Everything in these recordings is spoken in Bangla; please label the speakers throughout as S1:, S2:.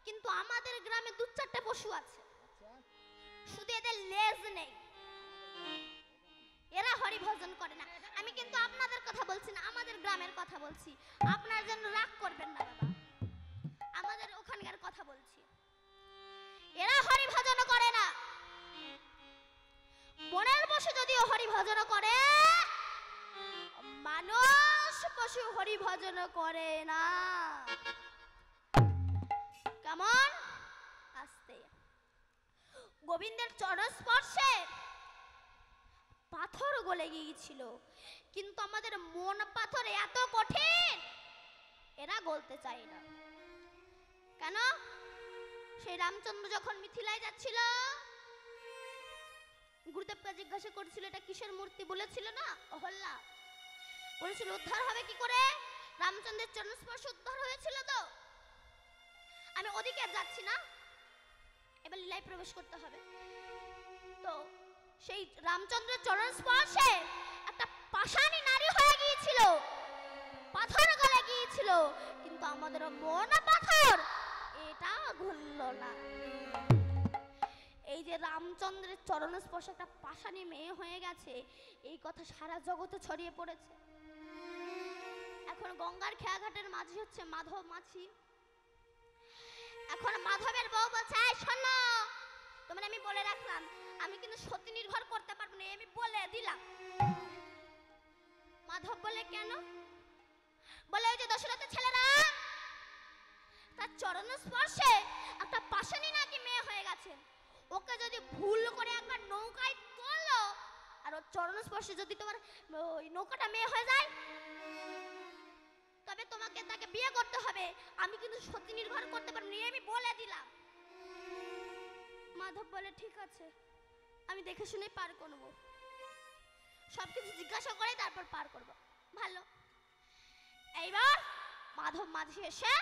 S1: কিন্তু আমাদের গ্রামে দু চারটে পশু আছে, শুধু এদের লেজ নেই, এরা হরি ভজন করে না। আমি কিন্তু আপনাদের কথা বলছি না, আমাদের গ্রামের কথা বলছি, আপনার জন্য রাগ করবেন না বাবা, আমাদের ওখানকার কথা বলছি। এরা হরি ভজন করে না, বনের পশু যদিও হরি ভজন করে, মানুষ পশু হরি ভজন করে না। কেমন? আস্তে। গোবিন্দের চরণ স্পর্শে পাথর গলে গিয়েছিল, কিন্তু আমাদের মন পাথর এত কঠিন, এরা গলতে চায় না। কেন? সেই রামচন্দ্র যখন মিথিলায় যাচ্ছিল, গুরুদেবকে জিজ্ঞাসা করছিল এটা কিসের মূর্তি, বলেছিল না অহল্যা, বলেছিল উদ্ধার হবে কি করে, রামচন্দ্রের চরণ স্পর্শ উদ্ধার হয়েছিল। তো আমি ওদিকে যাচ্ছি না, এবার লীলায় প্রবেশ করতে হবে। তো সেই রামচন্দ্রের চরণ স্পর্শে একটা পাষাণী নারী হয়ে গিয়েছিল, পাথর গলে গিয়েছিল, কিন্তু আমাদের মন পাথর এটা গলল না। এই যে রামচন্দ্রের চরণ স্পর্শে একটা পাষাণী মেয়ে হয়ে গেছে, এই কথা সারা জগতে ছড়িয়ে পড়েছে। এখন গঙ্গার খেয়াঘাটের মাঝি হচ্ছে মাধব মাঝি। এখন মাধবের বউ বলছে শোনো, তোমার আমি বলে রাখলাম আমি কিন্তু সতী নির্ভর করতে পারবো না, আমি বলে দিলাম। মাধব বলে কেন? বলে ওই যে দশরথের ছেলেরা তার চরণ স্পর্শে একটা পাষাণী নাকি মেয়ে হয়ে গেছে, ওকে যদি ভুল করে একবার নৌকায় তোলো আর ওর চরণ স্পর্শে যদি তোমার ওই নৌকাটা মেয়ে হয়ে যায়, তবে তোমাকে তাকে বিয়ে করতে হবে, আমি কিন্তু সতী নির্ভর করতে পারবো না, আমি বলে দিলাম। মাধব বলে ঠিক আছে, আমি দেখে শুনে পার করবো, সবকিছু জিজ্ঞাসা করে তারপর পার করব। ভালো। এইবার মাধব মাঝি এসে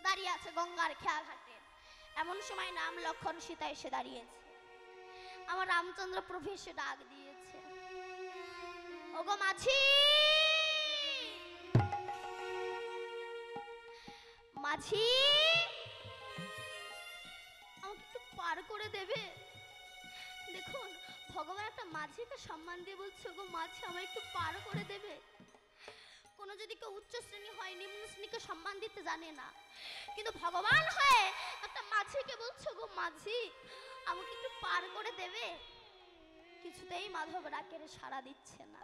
S1: দাঁড়িয়ে আছে গঙ্গার খেয়াঘাটে। এমন সময় নাম লক্ষণ সীতা এসে দাঁড়িয়েছে, আমার রামচন্দ্র প্রভু এসে ডাক দিয়েছে, ওগো মাঝি, মাঝি আমাকে একটু পার করে দেবে? দেখুন ভগবান একটা মাঝিকে সম্মান দিয়ে বলছে, গো মাঝি আমায় একটু পার করে দেবে। কোনো যদি কেউ উচ্চ শ্রেণী হয় নিম্ন শ্রেণীকে সম্মান দিতে জানে না, কিন্তু ভগবান হয়ে একটা মাঝিকে বলছে, গো মাঝি আমাকে একটু পার করে দেবে? কিছুতেই মাধব ডাকের সাড়া দিচ্ছে না।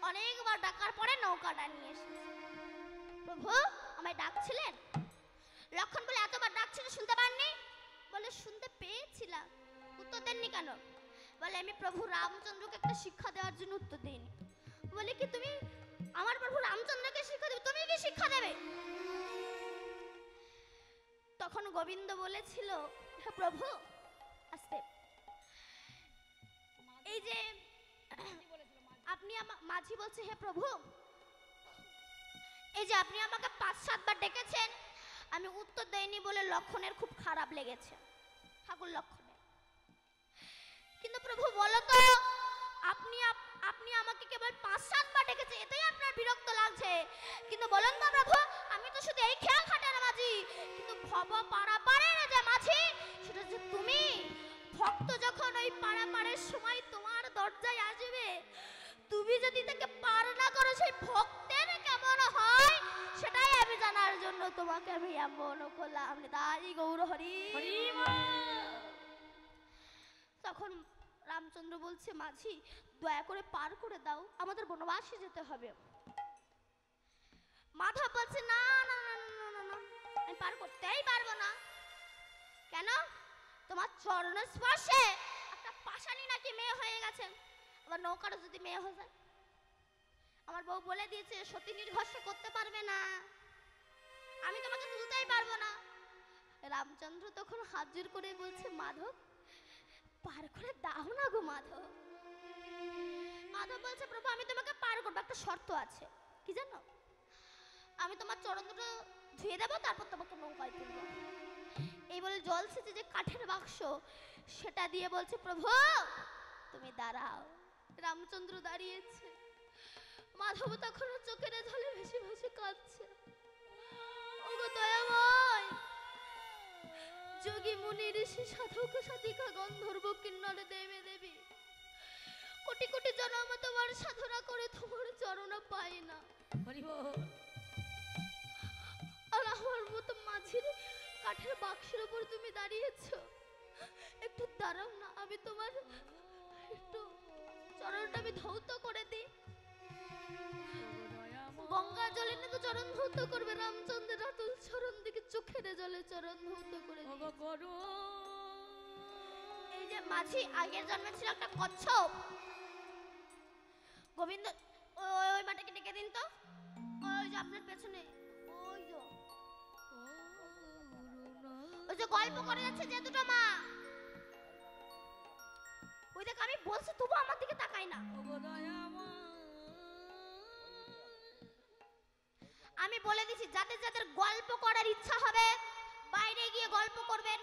S1: অনেকবার ডাকার পরে নৌকাটা নিয়ে এসেছে। প্রভু আমায় ডাকছিলেন? লক্ষণ বলে এতবার ডাকছিলেন শুনতে পাননি? বলে শুনতে পেয়েছিলাম। উত্তর দেননি কেন? বলে আমি প্রভু রামচন্দ্রকে একটা শিক্ষা দেওয়ার জন্য উত্তর দেইনি। বলে কি তুমি আমার প্রভু রামচন্দ্রকে শিক্ষা দেবে? তুমি কি শিক্ষা দেবে? তখন গোবিন্দ বলেছিল, হে প্রভু, আস্তে, এই যে আপনি মাঝি বলছে, হে প্রভু এই যে আপনি আমাকে ৫-৭ বার ডেকেছেন, আমি উত্তর দেইনি বলে লক্ষণের খুব খারাপ লেগেছে, ঠাকুর লক্ষণের। কিন্তু প্রভু বলো তো, আপনি আমাকে কেবল ৫-৭ বার ডেকেছেন, এতেই আপনার বিরক্ত লাগছে, কিন্তু বলেন তো প্রভু আমি তো শুধু এই খেয়াঘাটের মাঝি, কিন্তু ভব পারাপারের যে মাঝি সেটা যে তুমি। ভক্ত যখন ওই পারাপারের সময় তোমার দরজায় আসবে, তুমি যদি তাকে পার না করো সেই ভক্তের কেমন হয় সেটাই আমি জানার জন্য তোমাকে আমি এমন করলাম। তাই গৌর হরি। তখন রামচন্দ্র বলছে, মাঝি দয়া করে পার করে দাও, আমাদের বনবাসে যেতে হবে। মাধব বলছে, না না না না না না, আমি পার করতেই পারবো না। কেন? তোমার চরণ স্পর্শে একটা পাষাণী নাকি মেয়ে হয়ে গেছে, আবার নৌকাটা যদি মেয়ে হয়ে যায়, আমার বউ বলে দিয়েছে সতী নির্ভর করতে পারবে না, আমি তোমাকে তুলতেই পারবো না। রামচন্দ্র তখন হাত জোর করে বলছে, মাধব পার করে দাও না গো মাধব। মাধব বলছে, প্রভু আমি তোমাকে পার করবো, একটা শর্ত আছে। কি জানো? আমি তোমার চরণ দুটো ধুয়ে দেবো, তারপর তোমাকে নৌকায় তুলবো। এই বলে জল সেচে যে কাঠের বাক্স সেটা দিয়ে বলছে, প্রভু তুমি দাঁড়াও। রামচন্দ্র দাঁড়িয়েছে, মাধব তখন চোখের জলে ভেসে ভেসে কাঁদছে। যোগী মুনি ঋষি সাধক সাধিকা গন্ধর্ব কিন্নর দেবে দেবী কোটি কোটি জন্ম তোমার সাধনা করে তোমার চরণ পাই না। আর আমার মতো মাঝির কাঠের বাক্সের উপর তুমি দাঁড়িয়েছ, একটু দাঁড়াও না, আমি তোমার একটু চরণটা আমি ধৌত করে দিই। গঙ্গা জলে না তো চরণ ধৌত করবে, রামচন্দ্রের রাতুল চরণ দিকে চোখের জলে চরণ ধৌত করে এই যে মাঝি আগের জন্মে ছিল একটা কচ্ছপ। গোবিন্দ ওই মাটাকে ডেকে দিন তো, ওই যে আপনার পেছনে ওই যে গল্প করে যাচ্ছে যে দুটো মা, ওই দেখ আমি বলছি তবু আমার দিকে তাকাই না। আমি বলে দিছি যাদের যাদের গল্প করার ইচ্ছা হবে বাইরে গিয়ে গল্প করবেন,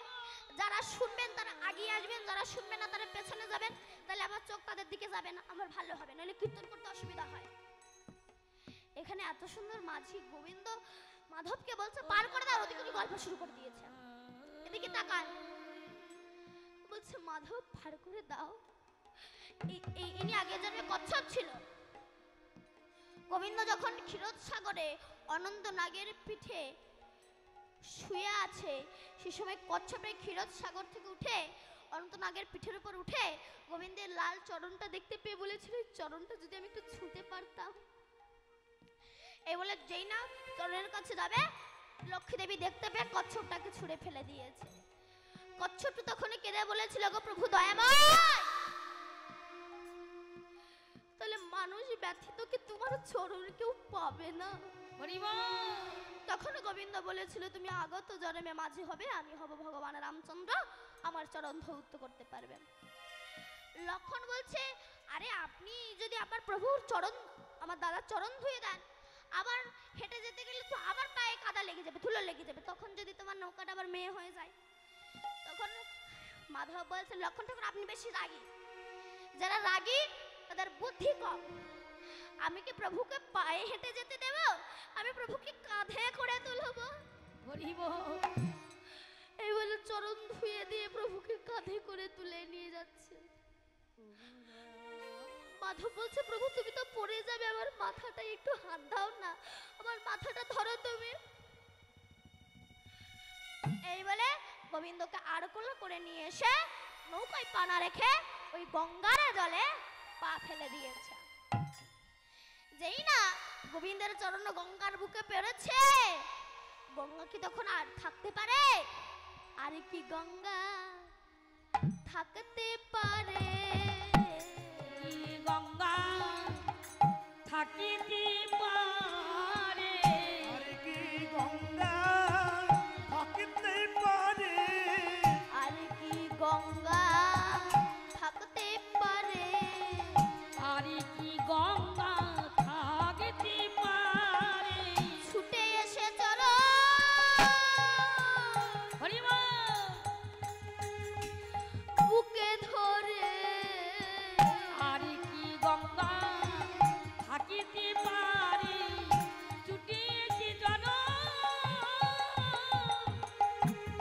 S1: যারা শুনবেন তারা আগিয়ে আসবেন, যারা শুনবেন না তারা পেছনে যাবেন, তাহলে আমার চোখ তাদের দিকে যাবে না, আমার ভালো হবে, নইলে কীর্তন করতে অসুবিধা হয়। এখানে এত সুন্দর মাঝি গোবিন্দ মাধবকে বলছে পার করে দাও, ওদিকে গল্প শুরু করে দিয়েছে। এদিকে তাকান, বলছে মাধব পার করে দাও। ইনি আগে জন্মে কচ্ছপ ছিল। গোবিন্দ যখন ক্ষীরোদ সাগরে অনন্ত নাগের পিঠে শুয়ে আছে, সে সময় কচ্ছপের ক্ষীরোদ সাগর থেকে উঠে অনন্ত নাগের পিঠের উপর উঠে গোবিন্দের লাল চরণটা দেখতে পেয়ে বলেছিল চরণটা যদি আমি একটু ছুঁতে পারতাম। এই বলে যেই না চরণের কাছে যাবে, লক্ষ্মী দেবী দেখতে পেয়ে কচ্ছপটাকে ছুঁড়ে ফেলে দিয়েছে। কচ্ছপটা তখন কেঁদে বলেছিল গো প্রভু দয়াময়, তাহলে মানুষ ব্যথিত কি তোমার চরণ কেউ পাবে না? তখন গোবিন্দ বলেছিল তুমি আগত জন্মে মাঝি হবে, আমি হব ভগবান রামচন্দ্র, আমার চরণ ধৌত করতে পারবেন। লক্ষণ বলছে আরে আপনি যদি আমার প্রভুর চরণ, আমার দাদার চরণ ধুয়ে দেন, আবার হেঁটে যেতে গেলে তো আবার পায়ে কাদা লেগে যাবে, ধুলো লেগে যাবে, তখন যদি তোমার নৌকাটা আবার মেয়ে হয়ে যায়। তখন মাধব বলছে লক্ষণ ঠাকুর আপনি বেশি রাগী, যারা রাগী তাদের বুদ্ধি কম। আমি কি প্রভুকে পায়ে হেঁটে যেতে দেব? আমি প্রভুকে কাঁধে করে তুলব। এই বলে চরণ ধুয়ে দিয়ে প্রভুকে কাঁধে করে তুলে নিয়ে যাচ্ছে। মাধব বলছে প্রভু তুমি তো পড়ে যাবে, আমার মাথাটা একটু হাত দাও না, আমার মাথাটা ধরো তুমি। এই বলে গোবিন্দকে আড়কোলা করে নিয়ে এসে নৌকায় পানা রেখে ওই গঙ্গার জলে পা ফেলে দিয়েছে। যেই না গোবিন্দের চরণ গঙ্গার বুকে পেরেছে, গঙ্গা কি তখন আর থাকতে পারে? আর কি গঙ্গা থাকতে পারে?
S2: গঙ্গা থাকিতে পারে?
S3: আর কি গঙ্গা থাকিতে পারে?
S1: আর কি গঙ্গা থাকতে পারে?
S2: আর কি গঙ্গা থাকিতে পারে?
S1: ছুটে এসে চরণ বুকে ধরে।
S2: আর কি গঙ্গা থাকিতে পারে? ছুটিয়েছে জন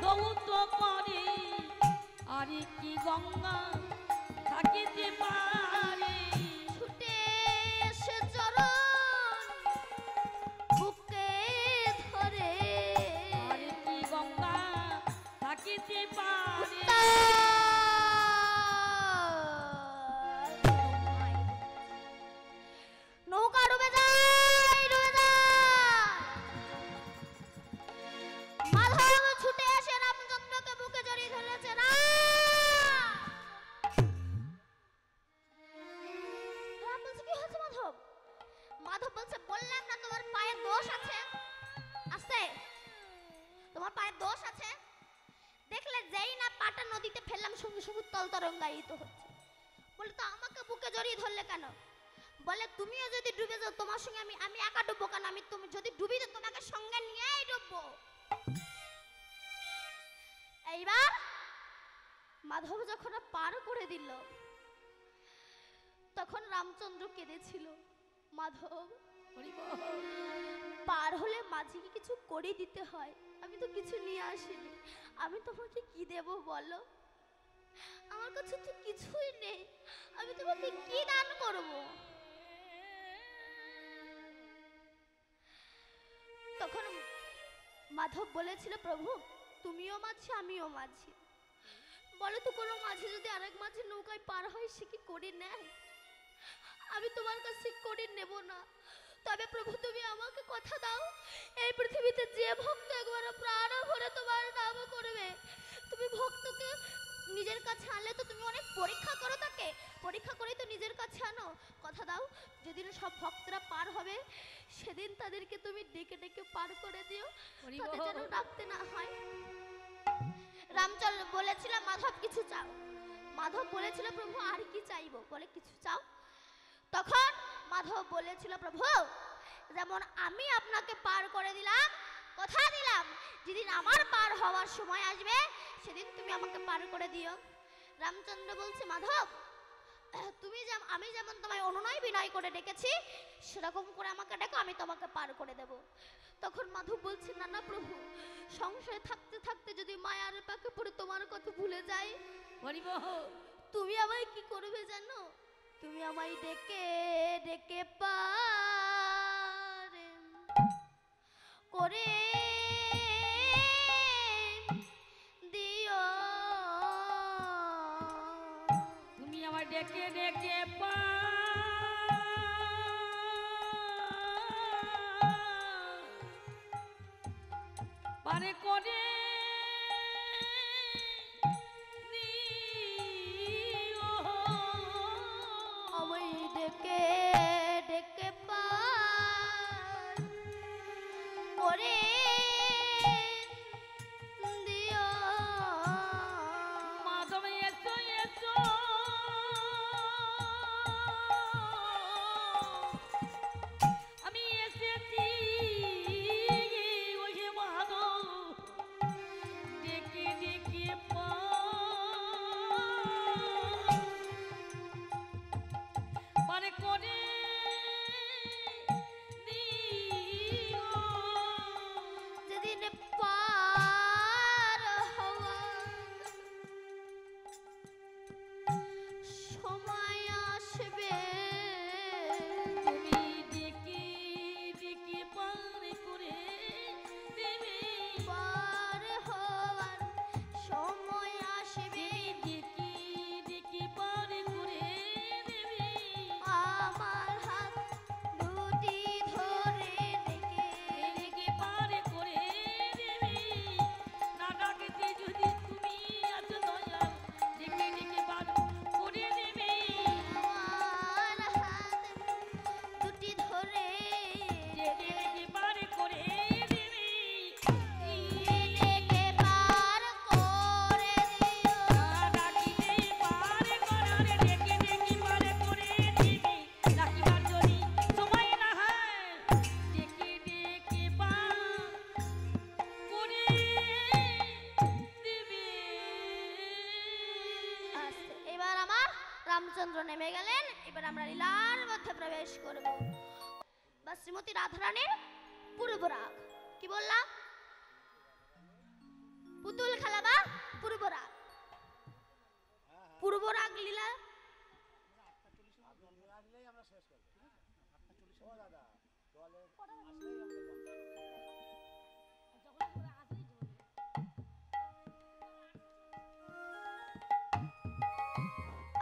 S2: দৌত করে। আর কি গঙ্গা থাকিতে পারে?
S1: ছুটে এসে চরণ বুকে ধরে।
S2: আর কি গঙ্গা থাকিতে পারে?
S1: নৌকা ডুবে যায়, ডুবে যায়। মাধব ছুটে এসে রামচন্দ্রকে বুকে জড়িয়ে ধরেছে। রাম বলছে কি হয়েছে মাধব? মাধব বলছে বললাম না তোমার পায়ে দোষ আছে। আস্তে, তোমার পায়ে দোষ আছে। দেখলে যেই না পাটা নদীতে ফেললাম সঙ্গে সঙ্গে তল তরঙ্গায়িত হচ্ছে। বলে তো আমাকে বুকে জড়িয়ে ধরলে কেন? বলে তুমিও যদি ডুবে যাও তোমার সঙ্গে আমি একা ডুববো কেন? আমি তুমি যদি ডুবি তো তোমাকে সঙ্গে নিয়েই ডুববো। এইবার মাধব যখন পার করে দিল তখন রামচন্দ্র কেঁদেছিল। মাধব পার হলে মাঝিকে কিছু করে দিতে হয়। আমি তো কিছু নিয়ে আসিনি, আমি তোমাকে কি দেব বলো? আমার কাছে তো কিছুই নেই, আমি তোমাকে কি দান করব? তখন মাধব বলেছিল, প্রভু তুমিও মাঝি আমিও মাঝি, বলো তো কোনো মাঝি যদি আরেক মাঝি নৌকায় পার হয় সে কি করে নেয়? আমি তোমার কাছে করে নেব না। তবে প্রভু তুমি আমাকে কথা দাও, এই পৃথিবীতে যে ভক্ত একবার প্রাণ ভরে তোমার নাম করবে, তুমি ভক্তকে নিজের কাছে আনলে তো তুমি অনেক পরীক্ষা করো, তাকে পরীক্ষা করেই তো নিজের কাছে আনো। কথা দাও যেদিন সব ভক্তরা পার হবে সেদিন তাদেরকে তুমি ডেকে ডেকে পার করে দিও, তাদের যেন ডাকতে না হয়। রামচন্দ্র বলেছিল, মাধব কিছু চাও। মাধব বলেছিল, প্রভু আর কি চাইবো? বলে কিছু চাও। তখন মাধব বলেছিল, প্রভু যেমন আমি আপনাকে পার করে দিলাম, কথা দিলাম যেদিন আমার পার হওয়ার সময় আসবে সেদিন তুমি আমাকে পার করে দিও। রামচন্দ্র বলছে, মাধব তুমি আমি যেমন তোমায় অনুনয় বিনয় করে ডেকেছি সেরকম করে আমাকে ডেকো, আমি তোমাকে পার করে দেব। তখন মাধব বলছে, না না প্রভু, সংসারে থাকতে থাকতে যদি মায়ার পাকে পড়ে তোমার কথা ভুলে যাই, তুমি আমায় কি করবে জানো? তুমি আমায় ডেকে ডেকে পার করে দিও।
S2: তুমি আমার ডেকে ডেকে পারে করে
S1: আমায় ডেকে ডেকে পার করে দিও।
S2: মাধব এসো এসো আমি এসেছি, ওই মাধব ডেকে ডেকে পারে করে দিও।
S1: যেদিন পার হওয়ার সময় আসবে
S2: তুমি ডেকে ডেকে পার করে দেবে।
S1: পার হওয়ার সময় আসবে
S2: ডেকে ডেকে পার করে দেবে।
S1: আমার হাত দুটি ধরে ডেকে
S2: ডেকে পার করে দেবে। না ডাকতে যদি তুমি আছো দয়াল, ডেকে ডেকে পার করে দেবে।
S1: আমার হাত দুটি ধরে
S2: ডেকে ডেকে পার করে দেবে।
S1: ডেকে পার করে দিও।
S2: না ডাকিতে পার করার, ডেকে ডেকে পার করে দেবে। ডাকিবার যদি সময় না হয়, ডেকে ডেকে পার করে দেবে।
S1: আস্তে, এবার আমার রামচন্দ্র নেমে গেলেন। এবার আমরা লীলার মধ্যে প্রবেশ করব। বা শ্রীমতী রাধারানীর পূর্বরাগ, কি বললাম? পুতুল খেলা বা পূর্বরাগ। পূর্বরাগ লীলা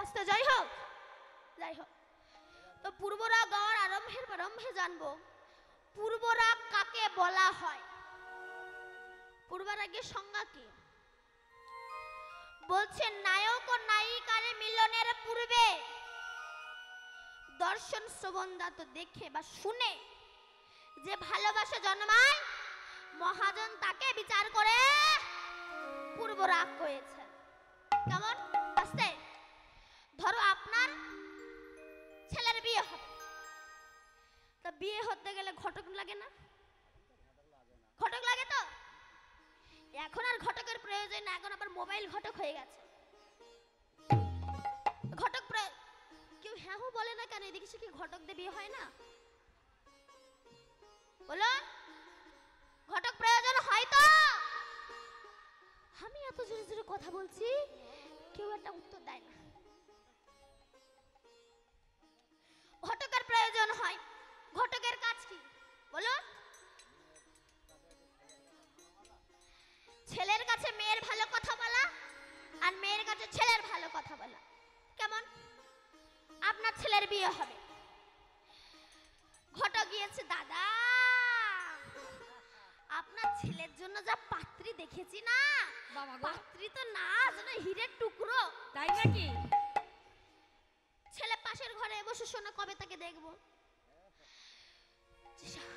S1: আস্তে, যাই হোক যাই হোক। তো পূর্বরাগ গাওয়ার আরম্ভে জানবো পূর্বরাগ কাকে বলা হয়, পূর্বরাগের সংজ্ঞা কি। বলছে, নায়ক ও নায়িকার মিলনের পূর্বে দর্শন শ্রবণদাত দেখে বা শুনে যে ভালোবাসা জন্মায়, মহাজন তাকে বিচার করে পূর্বরাগ হয়েছে। কেমন? আস্তে, ধরো আপনার ছেলের বিয়ে হবে, তা বিয়ে হতে গেলে ঘটক লাগে না? ঘটক লাগে তো। এখন আর ঘটকের প্রয়োজন না, এখন আবার মোবাইল ঘটক হয়ে গেছে। ঘটক কেউ হ্যাঁ বলে না কেন? এদিকে সে কি ঘটক দিয়ে বিয়ে হয় না? বলো। ঘটক প্রয়োজন হয় তো? আমি এত জোরে জোরে কথা বলছি, কেউ একটা উত্তর দেয় না। ঘটকের প্রয়োজন হয়। ঘটকের কাজ কি বলুন? ছেলের কাছে মেয়ের ভালো কথা বলা, আর মেয়ের কাছে ছেলের ভালো কথা বলা। কেমন? আপনার ছেলের বিয়ে হবে, ঘটক গিয়েছে, দাদা আপনার ছেলের জন্য যা পাত্রী দেখেছি না,
S2: বাবা গো,
S1: পাত্রী তো না যেন হীরের টুকরো।
S2: তাই নাকি?
S1: ছেলে পাশের ঘরে বসে শোনে, কবে তাকে দেখবো।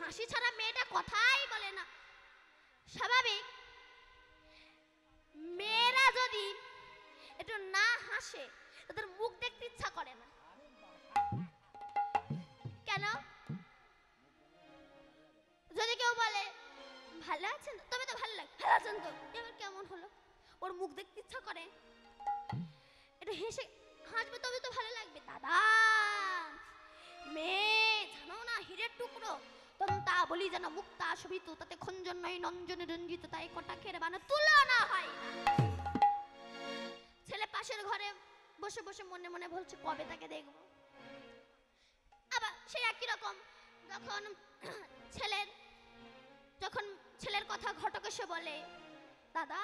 S1: হাসি ছাড়া মেয়েটা কথাই বলে না। স্বাভাবিক, মেয়েরা যদি একটু না হাসে তাদের মুখ দেখতে ইচ্ছা করে না। কেন? যদি কেউ বলে ভালো আছেন, তবে তো ভালো লাগে, ভালো আছেন তো, এবার কেমন হলো, ওর মুখ দেখতে ইচ্ছা করে, একটু হেসে হাসবে তবে তো ভালো লাগবে। দাদা মেয়ে জানো না হীরের টুকরো, তন্তা বলি যেন মুক্তা শোভিত, তাতে খঞ্জন নয় নঞ্জনে রঞ্জিত, তাই কটাক্ষের বানা তুলনা হয় না। ছেলে পাশের ঘরে বসে বসে মনে মনে বলছে কবে তাকে দেখবো। আবার সেই একই রকম যখন ছেলের কথা ঘটক এসে বলে, দাদা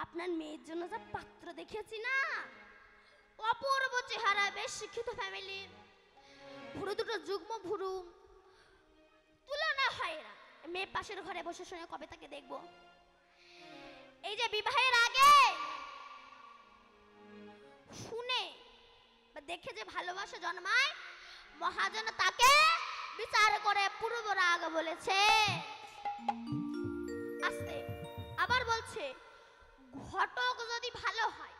S1: আপনার মেয়ের জন্য যা পাত্র দেখেছি না, অপূর্ব চেহারা, বেশ শিক্ষিত ফ্যামিলি, ভুরু দুটো যুগ্ম ভুরু, তুলনা হয় না। মেয়ে পাশের ঘরে বসে শুনে কবে তাকে দেখবো। এই যে বিবাহের আগে শুনে বা দেখে যে ভালোবাসা জন্মায়, মহাজন তাকে বিচার করে পূর্ব রাগ বলেছে। আস্তে আবার বলছে, ঘটক যদি ভালো হয়,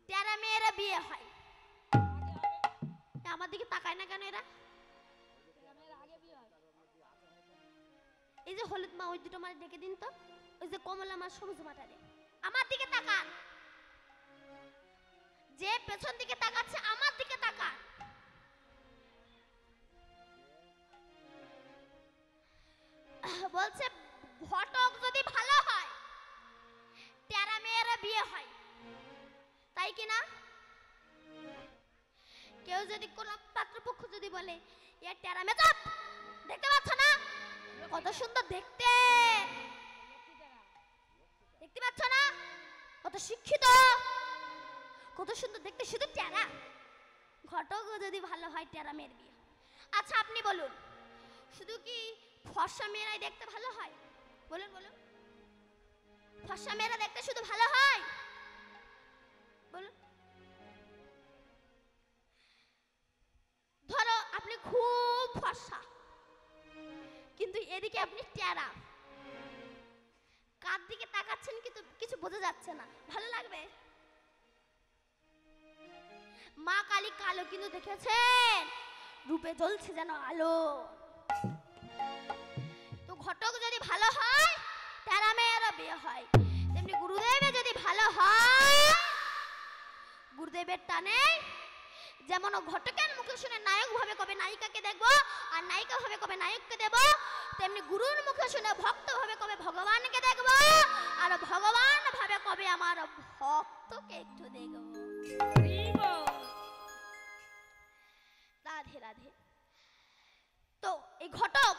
S1: তেরা মেয়েরা বিয়ে হয়। আমার দিকে তাকায় না কেন এরা? এই যে হলুদ মা, ওই দুটো মাছ ডেকে দিন তো, ওই যে কমলা মাছ সবুজ মাটারে, আমার দিকে তাকান। যে পেছন দিকে তাকাচ্ছে আমার দিকে তাকান। বলছে ঘটক যদি ভালো হয়, তেরা মেয়েরা বিয়ে হয়, তাই কি না? কেউ যদি কোন পাত্রপক্ষ যদি বলে এ তেরা মেয়ে, চুপ, দেখতে পাচ্ছ না কত সুন্দর দেখতে, দেখতে পাচ্ছ না কত শিক্ষিত, কত সুন্দর দেখতে, শুধু টেরা। ঘটক যদি ভালো হয়, টেরা মেয়ের বিয়ে। আচ্ছা আপনি বলুন, শুধু কি ফর্সা মেয়েরাই দেখতে ভালো হয়? বলুন বলুন, ফর্সা মেয়েরা দেখতে শুধু ভালো হয়? বলুন। ধরো আপনি খুব ফর্সা, কিন্তু এদিকে আপনি টেরা, কার দিকে তাকাচ্ছেন কিন্তু কিছু বোঝা যাচ্ছে না, ভালো লাগবে? মা কালী কালো, কিন্তু দেখেছেন রূপে জ্বলছে যেন আলো। তো ঘটক যদি ভালো হয়, তেরা মেয়েরও বিয়ে হয়। তেমনি গুরুদেবের যদি ভালো হয়, গুরুদেবের টানে যেমন ঘটকের মুখে শুনে নায়ক ভাবে কবে নায়িকাকে দেখবো, আর নায়িকা ভাবে কবে নায়ককে দেব, তেমনি গুরুর মুখে শুনে ভক্ত ভাবে কবে ভগবানকে দেখবো, আর ভগবান ভাবে কবে আমার ভক্তকে একটু দেখবো। রাধে রাধে। তো এই ঘটক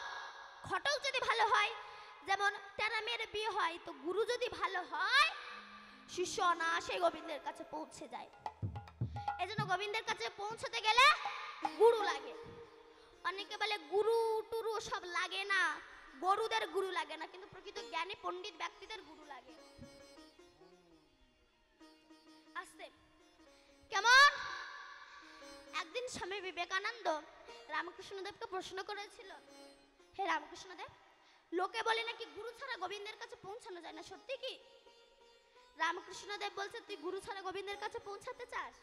S1: যদি ভালো হয়, যেমন তেরা মেয়ের বিয়ে হয়, তো গুরু যদি ভালো হয়, শিষ্য অনায়াসে গোবিন্দের কাছে পৌঁছে যায়। এজন্য গোবিন্দের কাছে পৌঁছতে গেলে গুরু লাগে। অনেকে বলে গুরু টুরু সব লাগে না, গরুদের গুরু লাগে না, কিন্তু প্রকৃত জ্ঞানী পণ্ডিত ব্যক্তিদের গুরু লাগে। আসতে কেমন? একদিন স্বামী বিবেকানন্দ রামকৃষ্ণদেবকে প্রশ্ন করেছিল, হে রামকৃষ্ণদেব, লোকে বলে নাকি গুরু ছাড়া গোবিন্দের কাছে পৌঁছানো যায় না, সত্যি কি? রামকৃষ্ণদেব বলছে, তুই গুরু ছাড়া গোবিন্দের কাছে পৌঁছাতে চাস?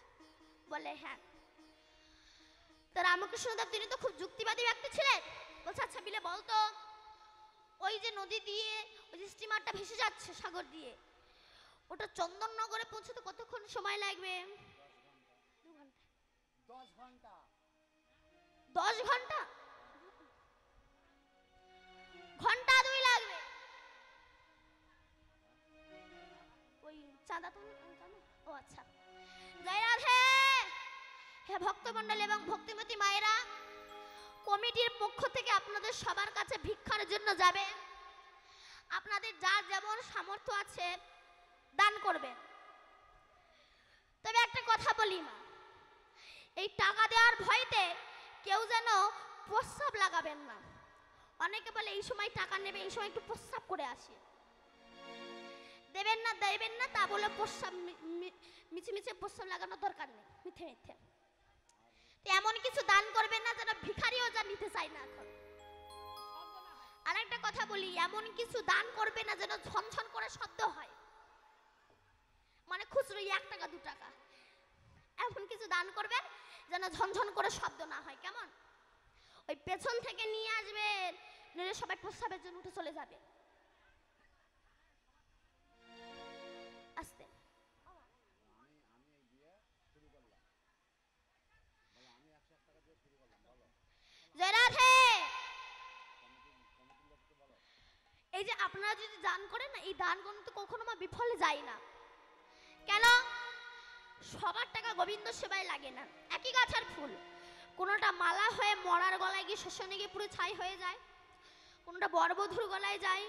S1: বলে হ্যাঁ। তো রামকৃষ্ণদেব তিনি তো খুব যুক্তিবাদী ব্যক্তি ছিলেন। বলছে আচ্ছা বিলে বলতো, ওই যে নদী দিয়ে ওই যে স্টিমারটা ভেসে যাচ্ছে সাগর দিয়ে, ওটা চন্দননগরে পৌঁছতে কতক্ষণ সময় লাগবে?
S3: 10 ঘন্টা।
S1: 10 ঘন্টা? ঘন্টা দাদা তুমি জানো? ও আচ্ছা। জয় রাধে। হে ভক্তমণ্ডলী এবং ভক্তিমতী মায়েরা, কমিটির পক্ষ থেকে আপনাদের সবার কাছে ভিক্ষার জন্য যাবে। আপনাদের যার যেমন সামর্থ্য আছে দান করবেন। তবে একটা কথা বলি মা, এই টাকা দেওয়ার ভয়তে কেউ যেন প্রস্রাব লাগাবেন না। অনেকে বলে এই সময় টাকা নেবে, এই সময় একটু প্রস্রাব করে আসি। দেবেন না তা বলে প্রস্রাব মিছে প্রস্রাব লাগানোর দরকার নেই, মিথ্যে মিথ্যে। তো এমন কিছু দান করবেন না যেন ভিখারিও যা নিতে চায় না। এখন আর একটা কথা বলি, এমন কিছু দান করবে না যেন ঝনঝন করে শব্দ হয়, মানে খুচরো 1 টাকা 2 টাকা। এমন কিছু দান করবেন যেন ঝনঝন করে শব্দ না হয়। কেমন? ওই পেছন থেকে নিয়ে আসবেন, নইলে সবাই প্রস্রাবের জন্য উঠে চলে যাবে। আস্তে। জয় রাধে। এই যে আপনারা যদি দান করেন না, এই দান কিন্তু কখনো মা বিফলে যায় না। কেন? সবার টাকা গোবিন্দ সেবায় লাগে না। একই গাছের ফুল, কোনোটা মালা হয়ে মরার গলায় গিয়ে শ্মশানে গিয়ে পুরো ছাই হয়ে যায়, কোনোটা বরবধূর গলায় যায়,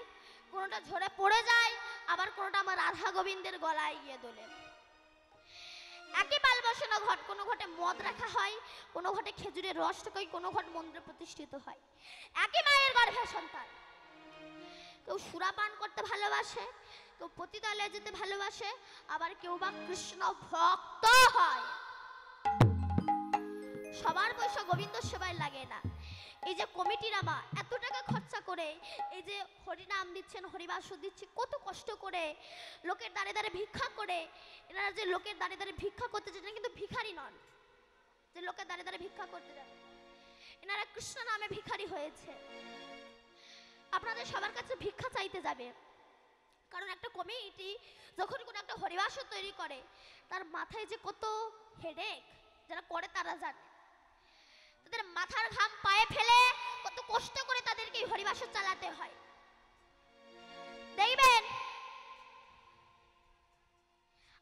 S1: কোনোটা ঝরে পড়ে যায়, আবার কোনোটা আমার রাধা গোবিন্দের গলায় গিয়ে দোলে। একই পাল বসানো ঘট, কোনো ঘটে মদ রাখা হয়, কোনো ঘটে খেজুরের রস ঢোকায়, কোনো ঘট মন্দিরে প্রতিষ্ঠিত হয়। একই মায়ের গর্ভে সন্তান। কেউ সুরাপান করতে ভালোবাসে, কেউ পতিতালয়ে যেতে ভালোবাসে, আবার কেউ বা কৃষ্ণ ভক্ত হয়। সবার পয়সা গোবিন্দ সেবায় লাগে না। এই যে কমিটিরা মা এত টাকা খরচা করে এই যে হরিনাম দিচ্ছেন, হরিবাস দিচ্ছে, কত কষ্ট করে লোকের দাঁড়ে দাঁড়ে ভিক্ষা করে। এনারা যে লোকের দাঁড়ে দাঁড়ে ভিক্ষা করতে যান, কিন্তু ভিখারি নন যে লোকের দাঁড়ে দাঁড়ে ভিক্ষা করতে যাবে। এনারা কৃষ্ণ নামে ভিখারি হয়েছে। আপনাদের সবার কাছে ভিক্ষা চাইতে যাবে, কারণ একটা কমিটি যখন কোনো একটা হরিবাস তৈরি করে, তার মাথায় যে কত হেডেক, যারা করে তারা জানে। তাদের মাথার ঘাম পায়ে ফেলে কত কষ্ট করে তাদেরকে এই হরিবাস চালাতে হয়। দেখবেন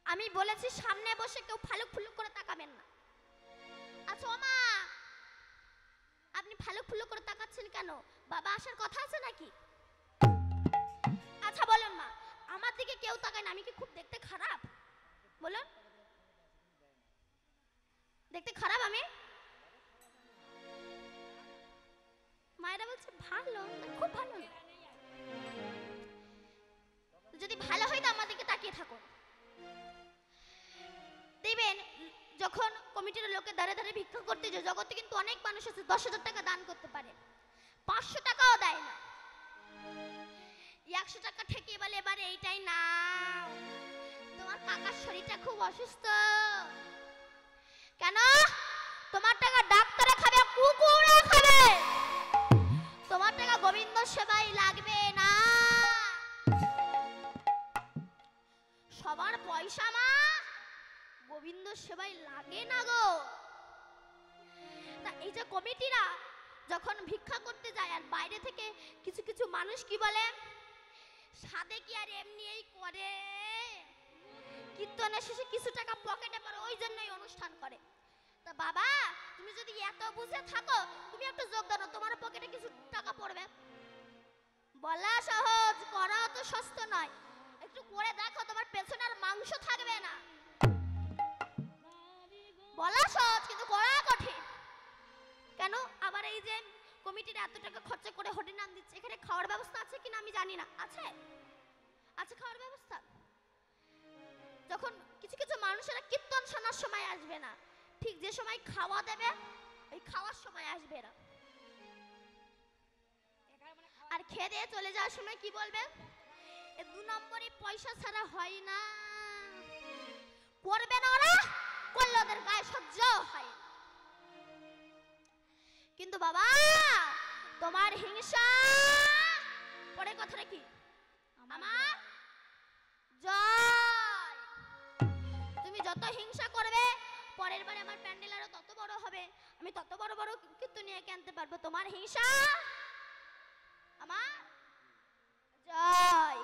S1: আমি বলেছি সামনে বসে কেউ ফালুক ফুলুক করে তাকাবেন না। আচ্ছা ও মা, আপনি ফালুক ফুলুক করে তাকাচ্ছেন কেন? বাবা আসার কথা আছে নাকি? আচ্ছা বলুন মা, আমার দিকে কেউ তাকায় না, আমি কি খুব দেখতে খারাপ? বলুন, দেখতে খারাপ আমি? মায়েরা বলছে ভালো, খুব ভালো। যদি ভালো হয় তো আমার দিকে তাকিয়ে থাকুন। দেখবেন যখন কমিটির লোকের দাঁড়ে দাঁড়ে ভিক্ষা করতে যায়, জগতে কিন্তু অনেক মানুষ আছে 10,000 টাকা দান করতে পারে, 500 টাকাও দেয় না। 100 টাকা ঠেকিয়ে বলে এবারে এইটাই না, তোমার কাকার শরীরটা খুব অসুস্থ। কেন? তোমার টাকা ডাক্তারে খাবে, কুকুরে খাবে, তোমার টাকা গোবিন্দ সেবায় লাগবে না। সবার পয়সা মা গোবিন্দ সেবায় লাগে না গো। তা এই যে কমিটিরা যখন ভিক্ষা করতে যায়, আর বাইরে থেকে কিছু কিছু মানুষ কি বলে, সাদে কি আর এমনিই করে, কীর্তনের শেষে কিছু টাকা পকেটে পড়ে, ওই জন্যই অনুষ্ঠান করে। তা বাবা তুমি যদি এত বুঝে থাকো, তুমি একটু যোগ দাও না, তোমার পকেটে কিছু টাকা পড়বে। বলা সহজ, করা তো সস্তা নয়। একটু করে দেখো, তোমার পেছনে আর মাংস থাকবে না। বলা সহজ কিন্তু করা কঠিন। কেন? আবার এই যে কমিটির এত টাকা খরচা করে হরিনাম দিচ্ছে, এখানে খাওয়ার ব্যবস্থা আছে কিনা আমি জানি না। আছে? আছে খাওয়ার ব্যবস্থা? যখন কিছু কিছু মানুষেরা কীর্তন শোনার সময় আসবে না, ঠিক যে সময় খাওয়া দেবে ওই খাওয়ার সময় আসবে না। আর খেয়ে দিয়ে চলে যাওয়ার সময় কি বলবে, এ 2 নম্বরই পয়সা ছাড়া হয় না। করবে না ওরা, করলে ওদের গায়ে সহ্য হয়। কিন্তু বাবা তোমার হিংসা, পরে কথাটা কি, আমার জয়। তুমি যত হিংসা করবে, পরের বারে আমার প্যান্ডেল আরো তত বড় হবে, আমি তত বড় বড় কীর্তনিয়াকে আনতে পারবো। তোমার হিংসা, আমার জয়।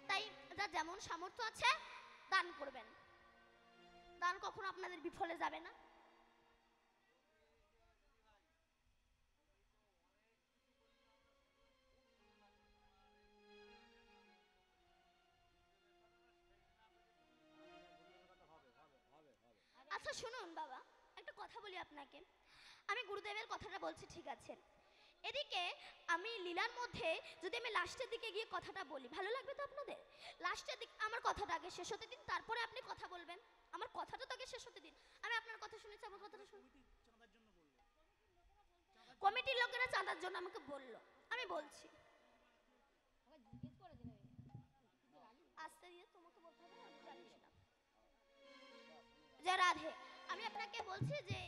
S1: তাই যা যেমন সামর্থ্য আছে দান করবেন, দান কখনো আপনাদের বিফলে যাবে না। আচ্ছা শুনুন বাবা, একটা কথা বলি আপনাকে। আমি গুরুদেবের কথাটা বলছি ঠিক আছে, এদিকে আমি লীলার মধ্যে যদি আমি লাস্টের দিকে গিয়ে কথাটা বলি ভালো লাগবে তো আপনাদের? লাস্টের দিকে আমার কথাটা আগে শেষ হতে দিন, তারপরে আপনি কথা বলবেন। আমার কথাটা তো আগে শেষ হতে দিন। আমি আপনার কথা শুনেছি, আমার কথাটা শুনুন। কমিটির লোকেরা চাঁদার জন্য আমাকে বললো, আমি বলছি আস্তে দিয়ে তোমাকে বলতে হবে না, আমি জানিস না যে রাধে, আমি আপনাকে বলছি যে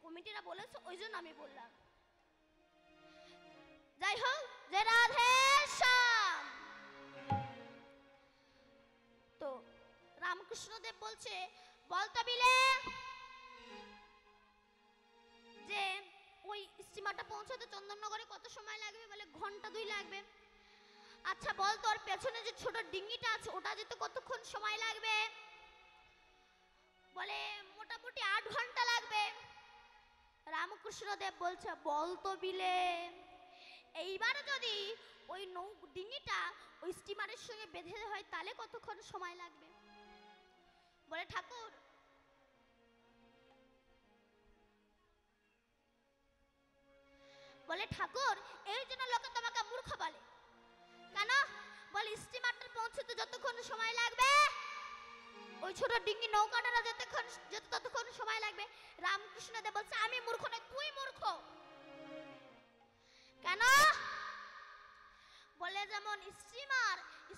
S1: কমিটিরা বলেছে ওই জন্য আমি বললাম। যাই হোক, যে রাধে শ্যাম। তো রামকৃষ্ণদেব বলছে বলতো বিলে যে ওই স্টিমারটা পৌঁছাতে চন্দননগরে কত সময় লাগবে? বলে ঘন্টা 2 লাগবে। আচ্ছা বল, তোর পেছনে যে ছোট ডিঙ্গিটা আছে ওটা যেতে কতক্ষণ সময় লাগবে? বলে মোটামুটি 8 ঘন্টা লাগবে। রামকৃষ্ণদেব বলছে বলতো বিলে এইবার যদি ওই ডিঙ্গিটা ওই স্টিমারের সঙ্গে বেঁধে হয় তাহলে কতক্ষণ সময় লাগবে? বলে ঠাকুর এই জন্য লোকে তোমাকে মূর্খ বলে। কেন? বলে স্টিমারটা পৌঁছতে যতক্ষণ সময় লাগবে ওই ছোট ডিঙ্গি নৌকাটা যেতে ততক্ষণ সময় লাগবে। রামকৃষ্ণদেব বলছে আমি মূর্খ নই, তুই মূর্খ। কেন? বলে যেমন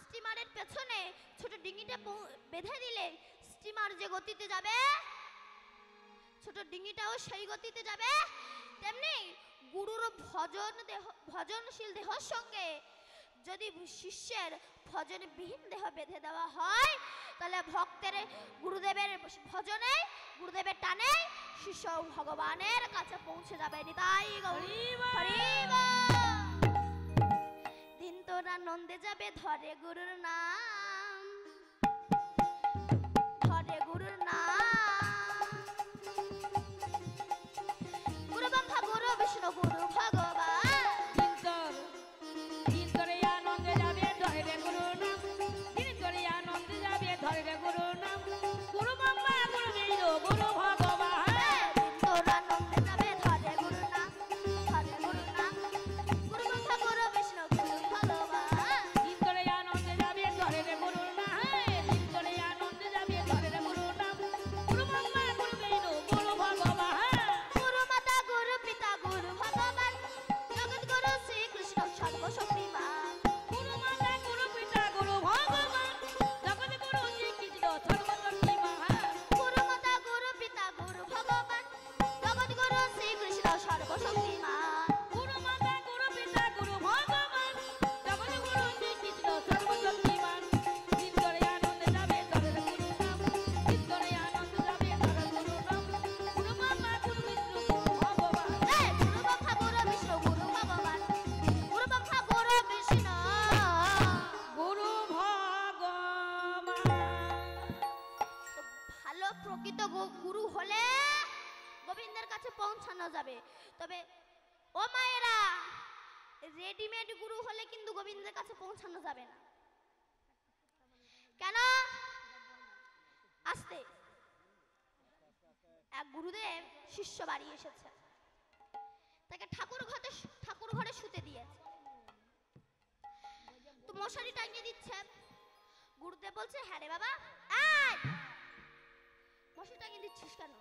S1: স্টিমারের পেছনে ছোট ডিঙ্গিটা বেঁধে দিলে স্টিমার যে গতিতে যাবে ছোট ডিঙ্গিটাও সেই গতিতে যাবে, তেমনি গুরুর ভজনশীল দেহর সঙ্গে যদি শিষ্যের ভজনবিহীন দেহ বেঁধে দেওয়া হয় তাহলে ভক্তের গুরুদেবের ভজনে গুরুদেবের টানে শিষ্য ভগবানের কাছে পৌঁছে যাবে। নিতাই গৌরী দিন তোরা নন্দে যাবে ধরে গুরুর নাম, ধরে গুরুর নাম। গুরু ব্রহ্মা গুরু বিষ্ণু গুরু ভগবান।
S2: দিন তোরে আনন্দে যাবে ধরে গুরু নাম, দিন তোরে আনন্দে যাবে ধরে গুরু নাম। গুরু ব্রহ্মা গুরু বিষ্ণু গুরু ভগবান।
S1: দিন তোরা নন্দে যাবে ধরে গুরুর নাম, ধরে গুরুর নাম। গুরু ব্রহ্মা গুরু বিষ্ণু গুরু ভগবান।
S2: দিন তোরে আনন্দে যাবে ধরে গুরু নাম, দিন তোরে আনন্দে যাবে ধরে গুরু নাম। গুরু ব্রহ্মা গুরু বিষ্ণু গুরু ভগবান।
S1: গুরু মাতা গুরু পিতা গুরু ভগবান, জগৎ গুরু শ্রীকৃষ্ণ সর্বশক্তিমান।
S2: গুরু মাতা গুরু পিতা গুরু ভগবান, জগৎ গুরু শ্রীকৃষ্ণ সর্বশক্তিমান।
S1: গুরু মাতা গুরু পিতা গুরু ভগবান, জগৎ গুরু শ্রীকৃষ্ণ সর্বশক্তিমান।
S2: গুরু মাতা গুরু পিতা গুরু ভগবান, জগৎ গুরু শ্রীকৃষ্ণ সর্বশক্তিমান। দিন তোরে আনন্দে যাবে ধরে গুরু নাম, দিন তোরে আনন্দে যাবে ধরে গুরু নাম। গুরু মাতা গুরু বিষ্ণু গুরু ভগবান।
S1: গুরু ব্রহ্মা গুরু বিষ্ণু গুরু ভগবান। গুরু ব্রহ্মা গুরু বিষ্ণু
S2: গুরু ভগবান।
S1: তো ভালো প্রকৃত গুরু হলে গোবিন্দের কাছে পৌঁছানো যাবে। তবে ও মায়েরা, রেডিমেড গুরু হলে কিন্তু গোবিন্দের কাছে পৌঁছানো যাবে না। কেন? আস্তে এক গুরুদেব শিষ্য বাড়ি এসেছে, তাকে ঠাকুর ঘরে শুতে দিয়েছে। তো মশারি টাঙিয়ে দিচ্ছে। গুরুদেব বলছে হ্যাঁ রে বাবা, মশারি টাঙিয়ে দিচ্ছিস কেন?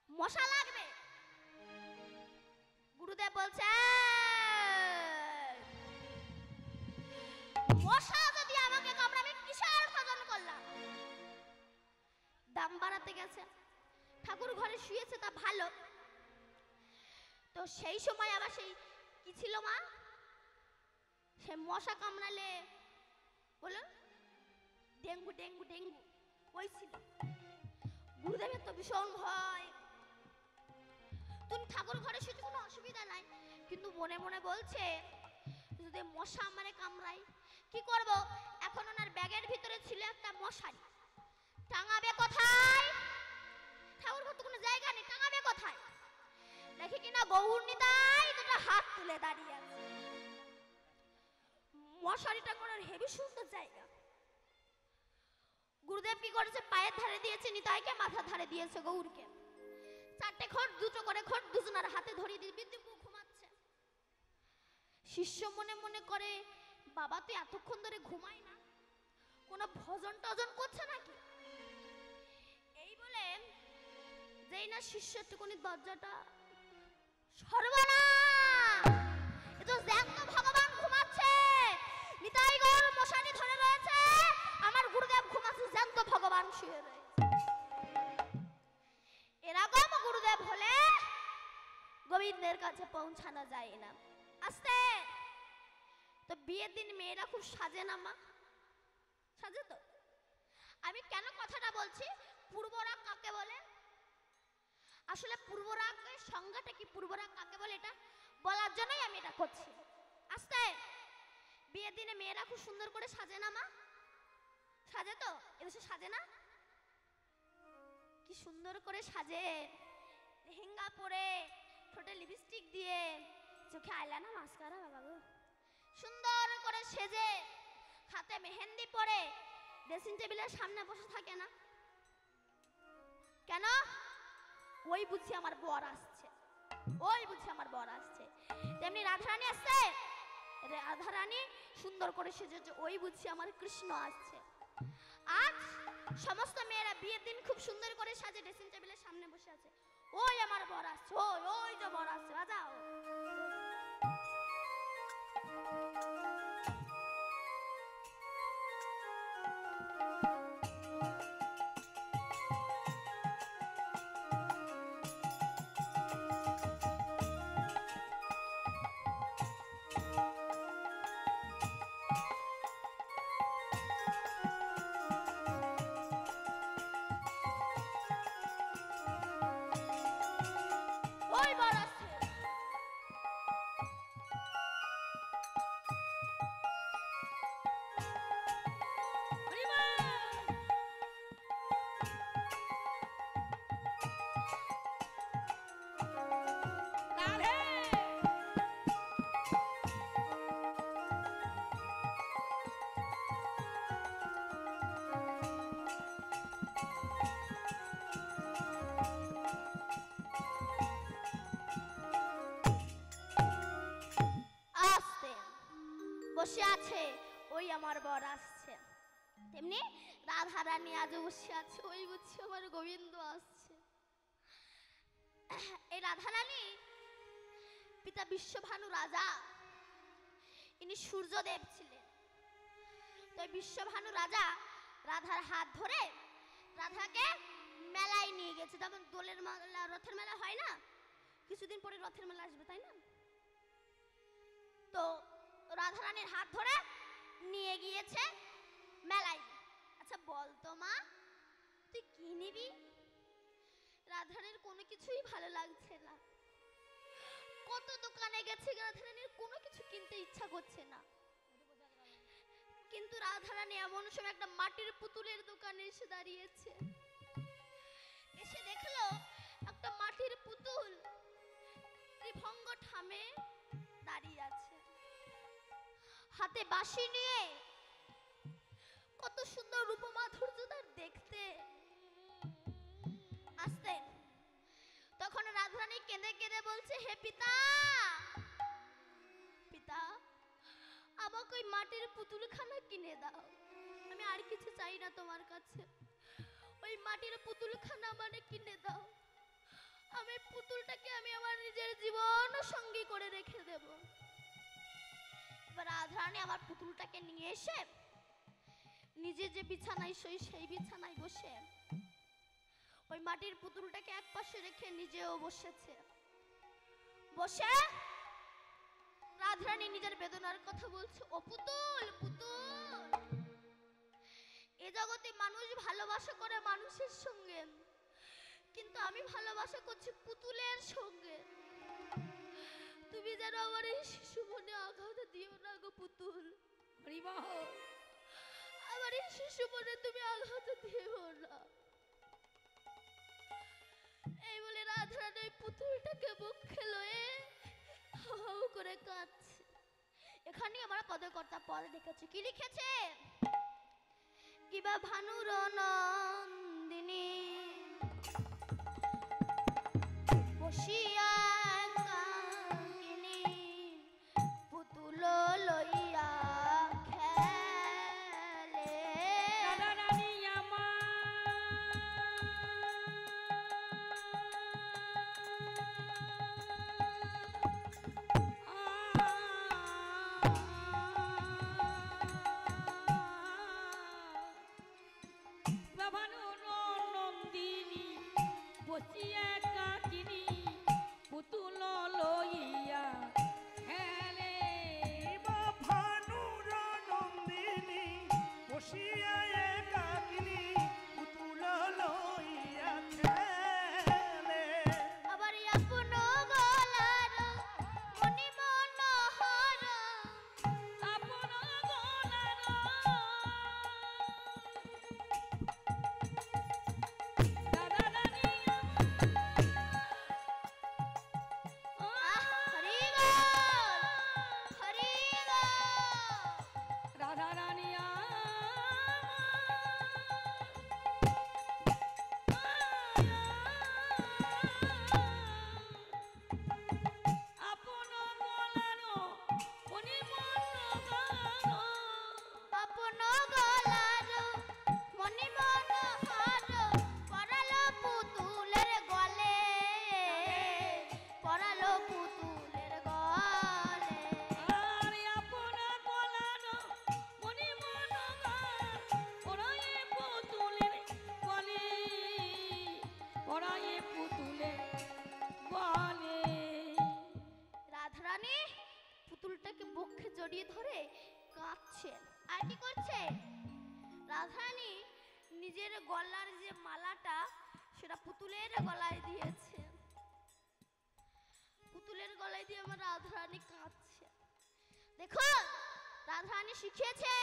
S1: মশা লাগবে। গুরুদেব বলছে মশা যদি আমাকে কামড়াবে কিসের ভজন করলাম? দাম বাড়াতে গেছে, ঠাকুর ঘরে শুয়েছে তা ভালো। তো সেই সময় আবার সেই কি ছিল মা, সে মশা কামড়ালে বলো ডেঙ্গু ডেঙ্গু ডেঙ্গু ওই ছিল। গুরুদেবের তো ভীষণ ভয়। তুমি ঠাকুর ঘরে শুতে কোনো অসুবিধা নাই, কিন্তু মনে মনে বলছে যদি মশা আমারে কামড়ায় কি করব, এখন ওনার ব্যাগের ভিতরে ছিল একটা মশারি। টাঙাবে কোথায়? ঠাকুর ঘর তো কোনো জায়গা নেই, টাঙাবে কোথায়? দেখি কিনা গৌর নিতাই দুটো হাত তুলে দাঁড়িয়ে আছে। মশারিটা করার হেবি সুন্দর জায়গা। গুরুদেব কি করেছে, পায়ের ধারে দিয়েছে নিতাইকে, মাথার ধারে দিয়েছে গৌরকে। চারটে খড়, দুটো করে খড় দুজনের হাতে ধরিয়ে দিয়ে বিদ্যুৎ ঘুমাচ্ছে। শিষ্য মনে মনে করে, বাবা তো এতক্ষণ ধরে ঘুমায় না, কোনো ভজন টজন করছে নাকি? এই বলে যেই না শিষ্য একটুখানি দরজাটা, সর্বনাশ, এ তো জ্যান্ত ভগবান ঘুমাচ্ছে। নিতাই গৌর মশারি ধরে রয়েছে, আমার গুরুদেব ঘুমাচ্ছে, জ্যান্ত ভগবান শুয়ে রয়েছে। এরকম গুরুদেব হলে গোবিন্দের কাছে পৌঁছানো যায় না। আস্তে তো বিয়ের দিন মেয়েরা খুব সাজে না মা? সাজে তো? আমি কেন কথাটা বলছি, পূর্বরাগ কাকে বলে? আসলে পূর্বরাগের সংজ্ঞাটা কি, পূর্বরাগ কাকে বলে এটা বলার জন্যই আমি এটা করছি। আস্তে, বিয়ের দিনে মেয়েরা খুব সুন্দর করে সাজে না মা? সাজে তো? এদেশে সাজে না? কি সুন্দর করে সাজে, লেহেঙ্গা পরে, ঠোঁটে লিপস্টিক দিয়ে, চোখে আইলানা মাস্কারা, বাবা গো সুন্দর করে সেজে, হাতে মেহেন্দি পরে ড্রেসিং টেবিলের সামনে বসে থাকে না কেন? ওই বুঝি আমার বর আসছে, ওই বুঝি আমার বর আসছে। তেমনি রাধারানী আসছে, রাধারানী সুন্দর করে সেজেছে, ওই বুঝি আমার কৃষ্ণ আসছে। আজ সমস্ত মেয়েরা বিয়ের দিন খুব সুন্দর করে সাজে ড্রেসিং টেবিলের সামনে বসে আছে, ওই আমার বর আসছে, ওই ওই যে বর আসছে, বাজাও। ওই বর আসছে। আসতে বসে আছে, ওই আমার বর আসছে। তেমনি রাধারানী আজ বসে আছে, ওই বুঝছি আমার গোবিন্দ আসছে। এই রাধারানী পিতা বিশ্বভানু রাজা, ইনি সূর্যদেব ছিলেন। তো বিশ্বভানু রাজা রাধার হাত ধরে রাধাকে মেলায় নিয়ে গেছে। যেমন দোলের মেলা, রথের মেলা হয় না, কিছুদিন পরে রথের মেলা আসবে তাই না? তো রাধারানীর হাত ধরে নিয়ে গিয়েছে মেলায়। আচ্ছা বল তো মা, তুই কি নিবি? রাধারানীর কোনো কিছুই ভালো লাগছে না, কত দোকানে গেছে, রাধারানীর কোনো কিছু কিনতে ইচ্ছা করছে না। কিন্তু রাধারানী এমন সময় একটা মাটির পুতুলের দোকানে এসে দাঁড়িয়েছে। এসে দেখলো একটা মাটির পুতুল ত্রিভঙ্গ ঠামে দাঁড়িয়ে আছে, হাতে বাঁশি নিয়ে, কত সুন্দর রূপমাধুর্য তার দেখতে। আসতে তখন রাধারানী কেঁদে কেঁদে বলছে, হে পিতা, পিতা আমাকে ওই মাটির পুতুলখানা কিনে দাও, আমি আর কিছু চাই না তোমার কাছে, ওই মাটির পুতুলখানা মানে কিনে দাও, আমি পুতুলটাকে আমি আমার নিজের জীবন সঙ্গী করে রেখে দেব। এবার রাধারানী আমার পুতুলটাকে নিয়ে এসে নিজে যে বিছানায় শুই সেই বিছানায় বসে ওই মাটির পুতুলটাকে এক পাশে রেখে নিজেও বসেছে। বসে রাধারানী নিজের বেদনার কথা বলছে, ও পুতুল, পুতুল, এ জগতে মানুষ ভালোবাসা করে মানুষের সঙ্গে, কিন্তু আমি ভালোবাসা করছি পুতুলের সঙ্গে। তুমি যেন আমার এই শিশু মনে আঘাত দিও না গো পুতুল,
S2: হরিবল।
S1: আমার এই শিশু মনে তুমি আঘাত দিও না। এই বলে রাধারানী ওই পুতুলটাকে মুখে লয়ে হাউ হাউ করে কাঁদছে। এখানে আমার পদকর্তা পদ দেখেছে, কি লিখেছে? কিবা ভানুর নন্দিনী বসিয়া কাকিনী পুতুল লইয়া খেলে।
S2: রাধারানী আমার বাবানু নন্দিনী বসিয়া কাকিনী পুতুল লইয়া খেলে।
S3: এবা ভানুর নন্দিনী বসিয়া একাকিনী পুতুল লইয়া খেলে।
S1: আবার আপন গলার মনি মনোহর
S2: আপন গলার রাধারানী
S1: হরি হরি
S2: রাধারানী আপন গলার মনি মনোহর
S1: আপন গলার মনি মনোহর পরালো পুতুলের গলে, পরালো পুতুলের গলে।
S2: আর আপন গলার মনি মনোহর পরায়ে পুতুলের গলে, পরায়ে পুতুলের গলে।
S1: রাধারানী পুতুলটাকে বক্ষে জড়িয়ে ধরে কাঁদছেন। আর কি করছে? রাধারানী নিজের গলার যে মালাটা সেটা পুতুলের গলায় দিয়েছে। পুতুলের গলায় দিয়ে আমার রাধারানী কাঁদছে। দেখো রাধারানী শিখিয়েছে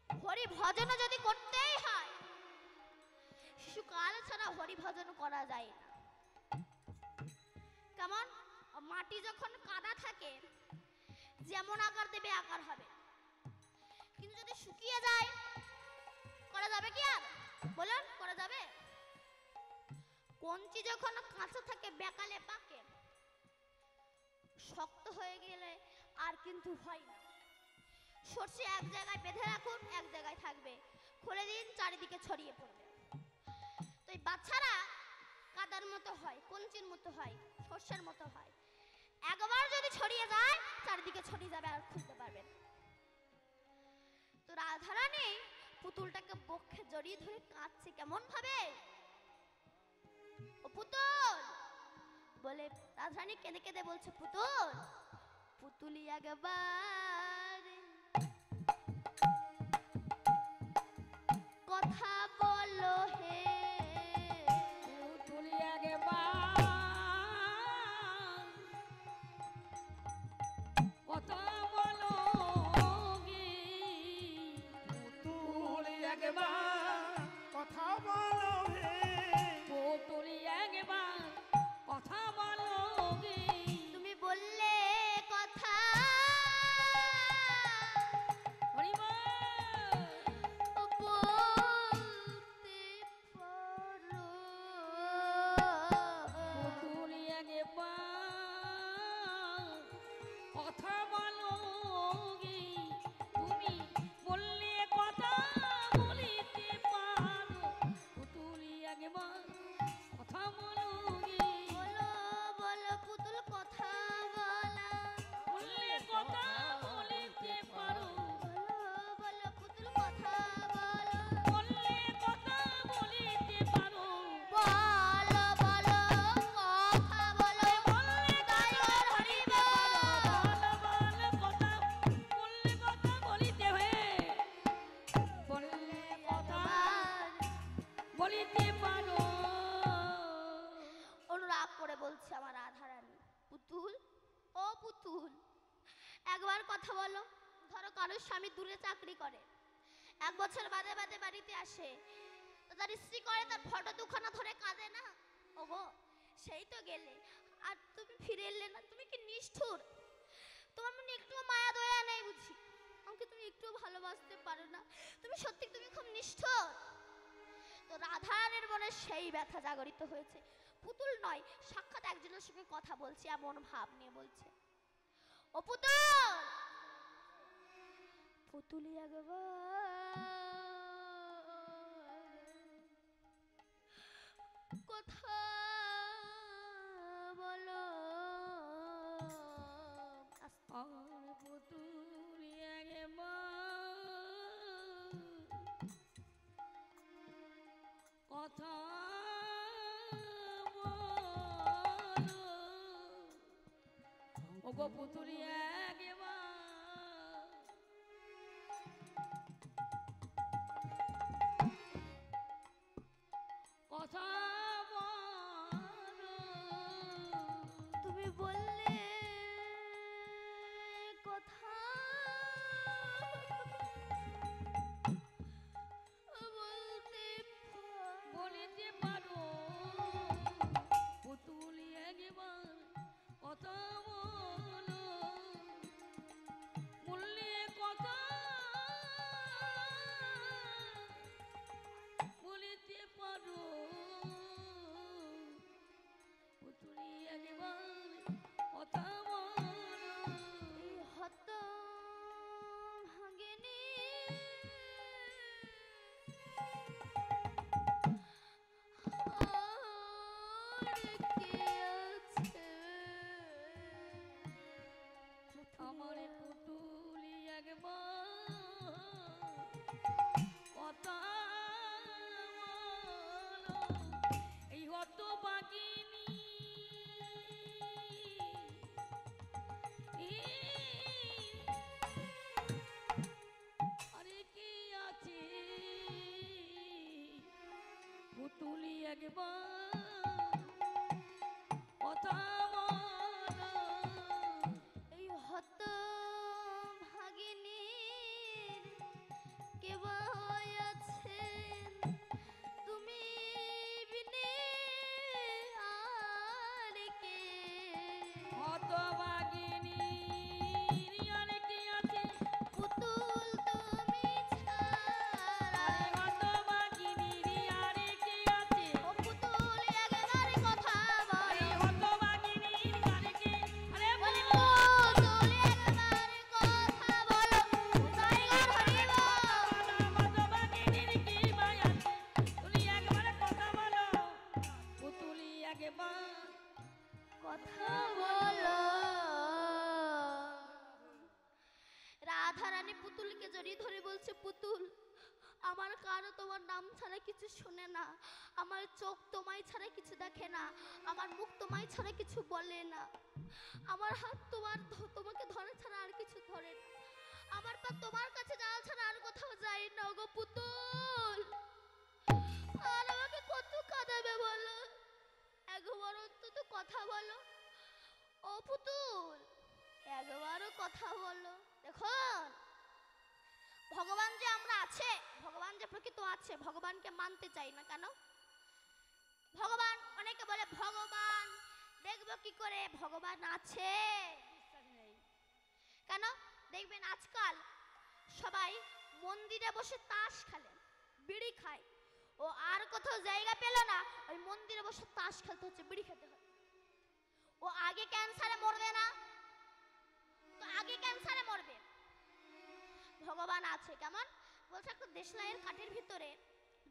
S1: হরি ভজন যদি করতেই হয়, শিশুকাল ছাড়া হরি ভজন করা যায় না। কেমন? মাটি যখন কাদা থাকে যেমন আকার দেবে আকার হবে, কিন্তু যদি শুকিয়ে যায় করা যাবে কি আর? বলুন, করা যাবে? কঞ্চি যখন কাঁচা থাকে বেকালে পাকে, শক্ত হয়ে গেলে আর কিন্তু হয় না। সর্ষে এক জায়গায় বেঁধে রাখুন, এক জায়গায় থাকবে, খুলে দিন চারিদিকে ছড়িয়ে পড়বে। তো এই বাচ্চারা কাদার মতো হয়, কঞ্চির মতো হয়, সর্ষের মতো হয়। একবার যদি ছড়িয়ে যায় চারিদিকে ছড়িয়ে যাবে, আর খুলতে পারবেন। তো রাধারানী পুতুলটাকে বক্ষে জড়িয়ে ধরে কাঁদছে কেমন ভাবে? ও পুতুল বলে, রাধারানী কেঁদে কেঁদে বলছে, পুতুল পুতুলি একবার কথা বলো হে।
S2: পুতুলি একবার কথা বলো গে,
S3: পুতুল একবার কথা বলো হে।
S2: পুতুলি একবার কথা বলো গে।
S1: তুমি বললে কথা
S2: হরিবল।
S1: বলতে পারো।
S2: পুতুলি একবার কথা বলো গে, তুমি বললে কথা বলিতে পারো। পুতুলি একবার কথা বলো গে,
S1: বলো বলো পুতুল কথা বলা।
S2: বললে কথা বলিতে পারো।
S1: বলো বলো পুতুল কথা বলো।
S2: বললে কথা বলিতে পারো।
S1: বলো বলো কথা বলো।
S2: বললে
S1: তাই ওর হরি বল।
S2: বল কথা, বললে কথা বলিতে হয়। বললে কথা বলিতে পারো।
S1: অনুরাগ করে বলছে আমার রাধারানী, পুতুল ও পুতুল একবার কথা বলো, ধরো কারোর স্বামী দূরে চাকরি করে, 1 বছর বাদে বাদে বাড়িতে আসে, তো তার স্ত্রী করে তার ফটো দুখানা ধরে কাঁদে না, ওগো সেই তো গেলে আর তুমি ফিরে এলে না, তুমি কি নিষ্ঠুর, তোমার মনে একটু মায়া দয়া নেই বুঝি, আমাকে তুমি একটু ভালোবাসতে পারো না, তুমি সত্যি তুমি খুব নিষ্ঠুর। তো রাধারানীর মনে সেই ব্যথা জাগরিত হয়েছে, পুতুল নয় সাক্ষাৎ একজনের সঙ্গে কথা বলছে, এমন ভাব নিয়ে বলছে, ও পুতুল, পুতুলি একবার কথা বলো,
S2: আর পুতুল একবার কথা বলো, ওগো পুতুল একবার কথা বলো।
S1: তুমি বললে কথা বলতে
S2: বলিতে পারো পুতুল একবার কথা বলো, বললে কথা বলিতে পারো পুতুল একবার কথা বলো।
S1: হত ভাঙেনি
S2: আমার পুতুল একবার কথা বলো, এই হত বাগিনী আরে কি আছে পুতুলি একবার কথা বলো।
S1: এই হত ভাগিনীর কে আছেন তুমি বিনে আর কে,
S2: হতভাগিনী আর কি আছে
S1: পুতুল তুমি ছাড়া,
S2: আরে হতভাগিনী আর কি আছে
S1: ও পুতুল একবার কথা
S2: এই
S1: বলো,
S2: হতভাগিনী আর কি আরে
S1: বলি
S2: বলো
S1: পুতুল একবার কথা বলো, টাইগার হরিব
S2: হতভাগিনীর কি মায়া আছে, তুমি একবার কথা বলো পুতুলি একবার
S1: কথা বলো। রাধারানী পুতুলকে জড়িয়ে ধরে বলছে, পুতুল আমার কানও তোমার নাম ছাড়া কিছু শোনে না, আমার চোখ তোমায় ছাড়া কিছু দেখে না, আমার মুখ তোমায় ছাড়া কিছু বলে না, আমার হাত তোমাকে ধরে ছাড়া আর কিছু ধরে না, আমার পা তোমার কাছে যাওয়া ছাড়া আর কোথাও যায় না গো পুতুল, আর আমাকে কত কাঁদাবে বলো, একবার অন্তত কথা বলো, ও পুতুল একবারও কথা বলো। দেখুন ভগবান যে আমরা আছে, ভগবান যে প্রকৃত আছে, ভগবানকে মানতে চাই না কেন? ভগবান অনেকে বলে ভগবান দেখবো কি করে, ভগবান আছে
S2: বিশ্বাস নেই
S1: কেন? দেখবেন আজকাল সবাই মন্দিরে বসে তাস খেলে, বিড়ি খায়, ও আর কোথাও জায়গা পেল না, ওই মন্দিরে বসে তাস খেলতে হচ্ছে, বিড়ি খেতে হয়। ও আগে ক্যান্সারে মরবে না তো আগে ক্যান্সারে মরবে। ভগবান আছে কেমন বলছে, একটা দেশলাইয়ের কাঠের ভিতরে,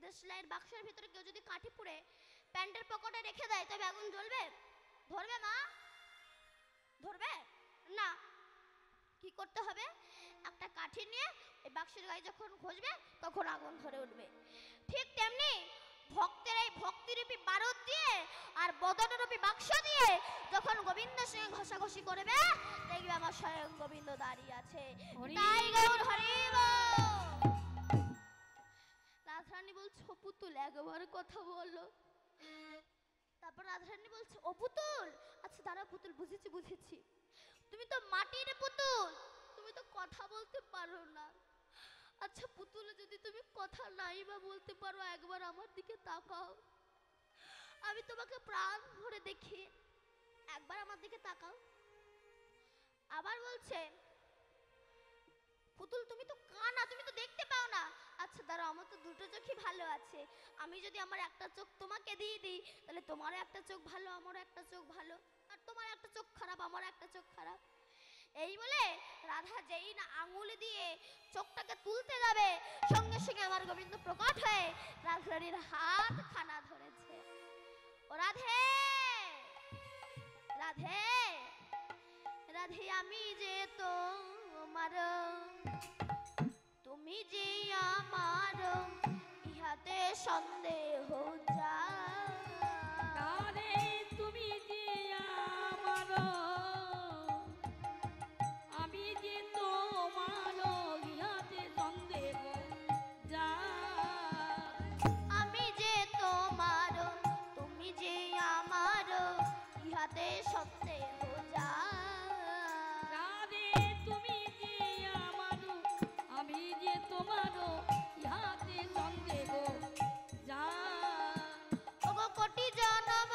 S1: দেশলাইয়ের বাক্সের ভিতরে কেউ যদি কাঠি পুড়ে প্যান্টের পকেটে রেখে দেয় তবে আগুন জ্বলবে? ধরবে মা? ধরবে না। কি করতে হবে? একটা কাঠি নিয়ে এই বাক্সের গায়ে যখন ঘষবে তখন আগুন ধরে উঠবে। ঠিক তেমনি ভক্তের এই ভক্তিরূপী বারুদ দিয়ে আর বদনরূপী বাক্স দিয়ে যখন গোবিন্দের সঙ্গে ঘষাঘষি করবে দেখবে আমার স্বয়ং গোবিন্দ দাঁড়িয়ে আছে।
S2: হরি
S1: তাই গৌর হরি বল। রাধারানী বলছে, ও পুতুল একবার কথা বলো। তারপর রাধারানী বলছে, ও পুতুল, আচ্ছা দাঁড়া পুতুল, বুঝেছি বুঝেছি, তুমি তো মাটির পুতুল, তুমি তো কথা বলতে পারো না। আচ্ছা পুতুল, যদি তুমি কথা নাই বা বলতে পারো, একবার আমার দিকে তাকাও। আমি তোমাকে প্রাণ ভরে দেখি, একবার আমার দিকে তাকাও। আবার বলছে, পুতুল তুমি তো কানা, তুমি তো দেখতে পাও না। আচ্ছা দাঁড়াও, আমার তো দুটো চোখই ভালো আছে। আমি যদি আমার একটা চোখ তোমাকে দিয়ে দিই, তাহলে তোমারও একটা চোখ ভালো, আমারও একটা চোখ ভালো। আর তোমার একটা চোখ খারাপ, আমার একটা চোখ খারাপ। এই বলে রাধা যেই না আঙুল দিয়ে চোখটাকে তুলতে যাবে, সঙ্গে সঙ্গে আমার গোবিন্দ প্রকট হয়ে রাধারানীর হাত খানা ধরেছে। ও রাধে, রাধে, রাধে, আমি যে তোমার, তুমি যে আমার, ইহাতে সন্দেহ যা।
S2: রাধে তুমি যে আমার, আমি যে তোমার, ইহাতে সন্দেহ যা।
S1: আমি যে তোমার, তুমি যে আমার, ইহাতে সন্দেহ যা।
S2: রাধে তুমি যে আমার, আমি যে তোমার, ইহাতে সন্দেহ যা।
S1: ওগো কোটি জনম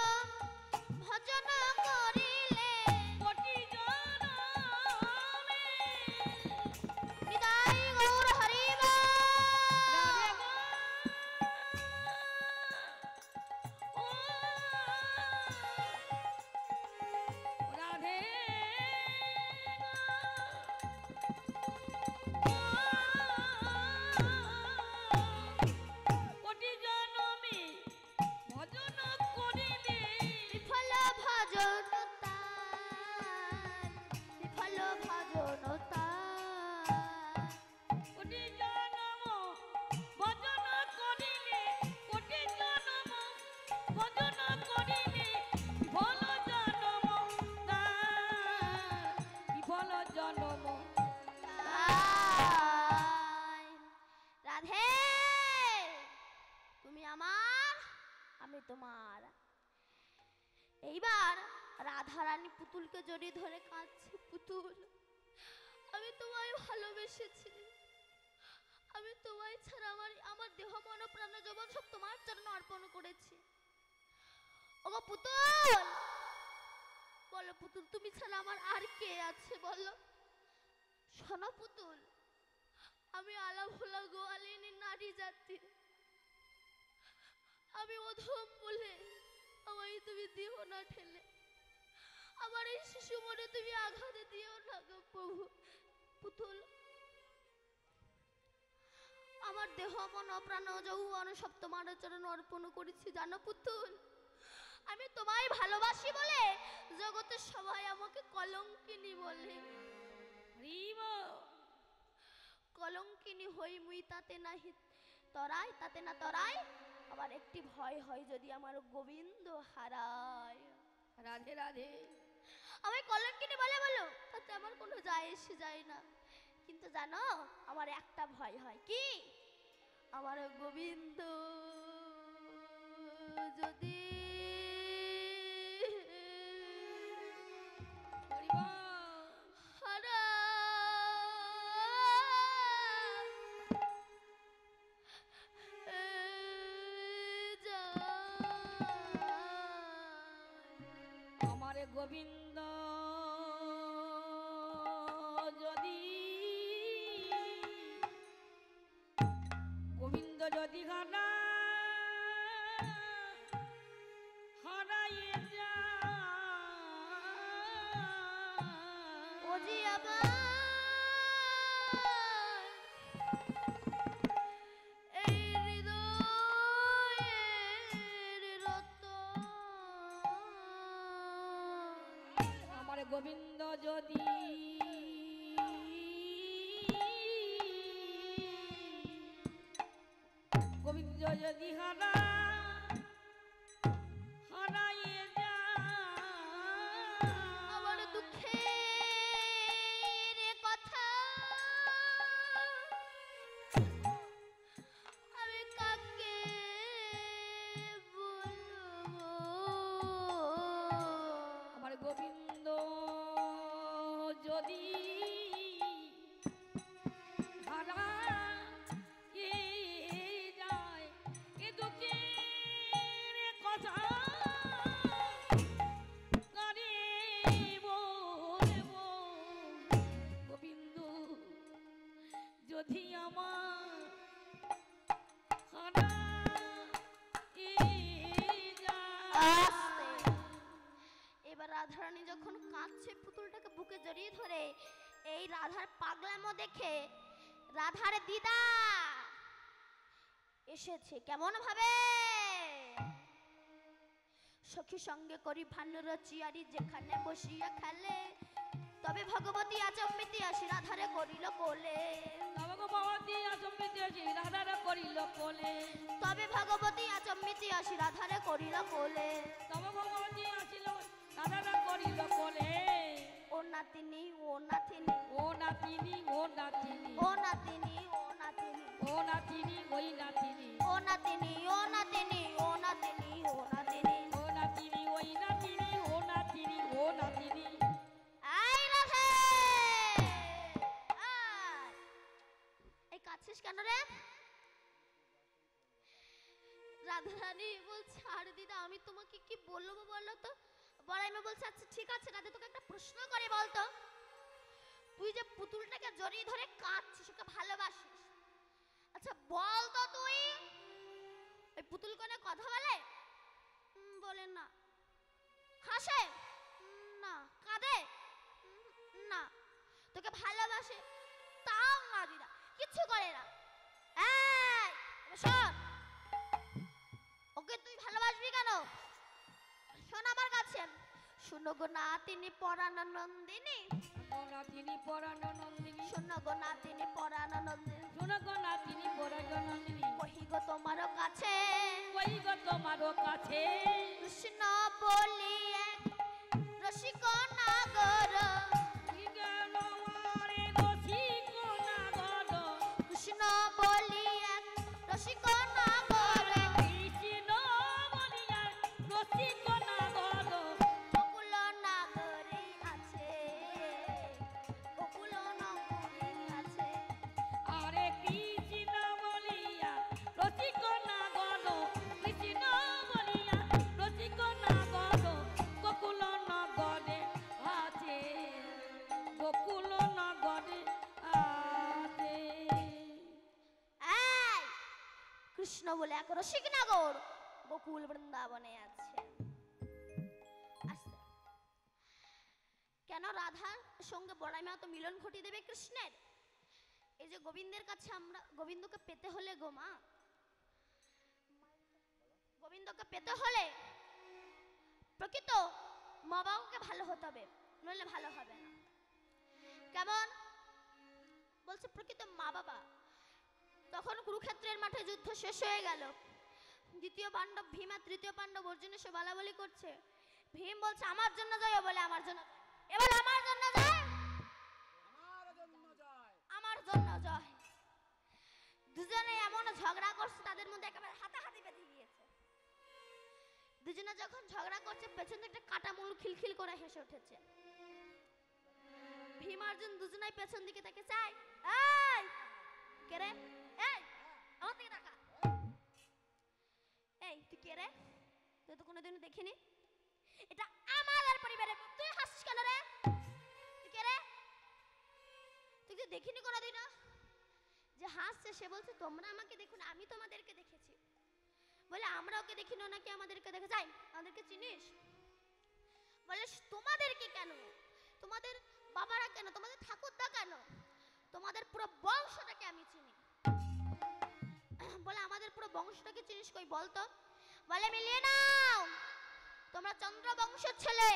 S1: ভজন করিলে,
S2: কোটি জনমে
S1: বিদায় গৌর হরিব।
S2: রাধে গো, ও রাধে কোটি জনমে ভজন করিলে
S1: বিফল ভজন তার, বিফল ভজন তার।
S2: কোটি জনম ভজন করিলে, কোটি জনম ভজন করিলে বিফল জনম তার, বিফল জনম
S1: তাই। রাধে, তুমি আমার, আমি তোমার। এইবার রাধারানী পুতুলকে জড়িয়ে ধরে কাঁদছে, পুতুল আমি তোমায় ভালোবেসেছি, আমি তোমায় ছাড়া আমার আমার দেহ মন প্রাণ যৌবন সব তোমার চরণে অর্পণ করেছি। ওগো পুতুল, বলো পুতুল, তুমি ছাড়া আমার আর কে আছে বলো। শোনো পুতুল, আমি আলা ভোলা গোয়ালিনী নারী জাতি, আমি অধম বলে আমায় তুমি দিও না ঠেলে, আমার এই শিশু মনে তুমি আঘাত দিও না গো প্রভু। পুতুল, আমার দেহ মন প্রাণ যৌবন সব তোমার চরণ অর্পণ করেছি জানো পুতুল। আমি তোমায় ভালোবাসি বলে জগতের সবাই আমাকে কলঙ্কিনী বলে।
S2: হরিব
S1: কলঙ্কিনী হই মুই তাতে নাহি তরাই, তাতে না তরাই, আবার একটি ভয় হয় যদি আমার গোবিন্দ হারায়।
S2: রাধে রাধে
S1: আমি কলঙ্কিনী বলে বলো, তাতে আমার কোনো যায় এসে যায় না। কিন্তু জানো আমার একটা ভয় হয়, কি? আমার গোবিন্দ যদি
S2: হরিব আমার গোবিন্দ যদি, গোবিন্দ যদি হারা হারাইয়ে
S1: ও জি
S2: যায়
S1: আমার এই হৃদয়ের রতন,
S2: আমার গোবিন্দ যদি গোবিন্দ যদি হারা হারাইয়ে
S1: আমার
S2: যায়
S1: দুঃখের কথা আমি কাকে বলবো।
S2: আমার গোবিন্দ যদি আমার হারা
S1: আস্তে। এবার রাধারানী যখন কাঁদছে পুতুলটাকে বুকে জড়িয়ে ধরে, এই রাধার পাগলামো দেখে রাধার দিদা এসেছে কেমন ভাবে, সখী সঙ্গে করি ভানুর চিয়ারি যেখানে বসিয়া খেলে, তবে ভগবতী আচম্বিতে আসি রাধারে করিল কোলে,
S2: ভগবতী আচম্বিতে আসি রাধারে করিল কোলে,
S1: তবে ভগবতী আচম্বিতে আসি রাধারে করিল কোলে,
S2: তবে ভগবতী আসিল রাধারে করিল কোলে।
S1: ও নাতিনি ও নাতিনি
S2: ও নাতিনি ও নাতিনি
S1: ও নাতিনি ও নাতিনি
S2: ও নাতিনি ওই নাতিনি
S1: ও নাতিনি ও নাতিনি ও নাতিনি ও নাতিনি
S2: ও নাতিনি ওই নাতিনি ও নাতিনি ও নাতিনি।
S1: আই রাধে আয়। এই কাছিস কেন রে? রাধারানী বলছে আর দিদা আমি তোমাকে কি বলবো বলো তো। বড়াইমা বলছে আচ্ছা ঠিক আছে রাধে, তোকে একটা প্রশ্ন করে বলতো, তুই যে পুতুলটাকে জড়িয়ে ধরে কাঁদছিস ওকে ভালোবাসিস, আচ্ছা বল তো তুই ওই পুতুল কোনে কথা বলে? বলে না। হাসে? না। কাঁদে? না। তোকে ভালোবাসে? তাও না দিদা, কিচ্ছু করে না। এই এবার শোন, ওকে তুই ভালোবাসবি কেন? শোন আমার কাছে, শুনো গো নাতিনি পরাণ নন্দিনী,
S2: ও নাতিনি পরাণ নন্দিনী,
S1: শোনো গো নাতিনি পরাণ নন্দিনী,
S2: শোনো গো নাতিনি পরাণ নন্দিনী,
S1: কহি গো তোমার কাছে
S2: ওই গো তোমারও কাছে
S1: কৃষ্ণ বলি এক রসিক নাগর,
S2: কি গেল মারে রসিক নাগর,
S1: কৃষ্ণ বলি এক রসিক নাগর,
S2: কৃষ্ণ বলিয়া রসিক নাগর,
S1: বকুল নাগরে আছে, বকুল নাগরে আছে,
S2: আরে কৃষ্ণ বলিয়া রসিক নাগর, কৃষ্ণ বলিয়া রসিক নাগর, গোকুল নগরে আছে, গোকুল নগরে আছে।
S1: এই কৃষ্ণ বলে এক রসিক নাগর গোকুল বৃন্দাবনে আছে। আচ্ছা, কেন রাধার সঙ্গে বড়াইমা তো মিলন ঘটিয়ে দেবে কৃষ্ণের? এই যে গোবিন্দের কাছে আমরা গোবিন্দকে পেতে হলে গো মা, গোবিন্দকে পেতে হলে প্রকৃত মা বাবাকে ভালো হতে হবে, নইলে ভালো হবে না। কেমন বলছে? প্রকৃত মা বাবা। তখন কুরুক্ষেত্রের মাঠে যুদ্ধ শেষ হয়ে গেল, দ্বিতীয় পাণ্ডব ভীম আর তৃতীয় পাণ্ডব অর্জুন এসে বলাবলি করছে। ভীম বলছে আমার জন্য জয়, বলে আমার জন্য জয়। এবার আমার জন্য জয়, আমার জন্য জয়। দুজনে এমন ঝগড়া করছে তাদের মধ্যে একেবারে হাতাহাতি বেঁধে গিয়েছে। দুজনে যখন ঝগড়া করছে পেছন থেকে একটা কাটা মুল খিলখিল করে হেসে উঠেছে। ভীম অর্জুন দুজনেই পেছন দিকে তাকে চাই, এই কে রে? এই আমার দিকে তাকা। এই তুই কে রে? তুই তো কোনোদিনও দেখিনি, এটা আমাদের পরিবারে, তুই হাসিস কেন রে? তুই কে রে? তুই তো দেখিনি কোনোদিনও। যে হাসছে সে বলছে তোমরা আমাকে দেখো না, আমি তোমাদেরকে দেখেছি। বলে আমরা ওকে দেখিনো নাকি আমাদেরকে দেখে? যাই আমাদেরকে চিনিস? বলে তোমাদেরকে কেন, তোমাদের বাবারা কেন, তোমাদের ঠাকুরদা কেন, তোমাদের পুরো বংশটাকে আমি চিনি। বলে আমাদের পুরো বংশটাকে চিনিস? কই বলতো। বলে মিলিয়ে নাও, তোমরা চন্দ্র বংশের ছেলে।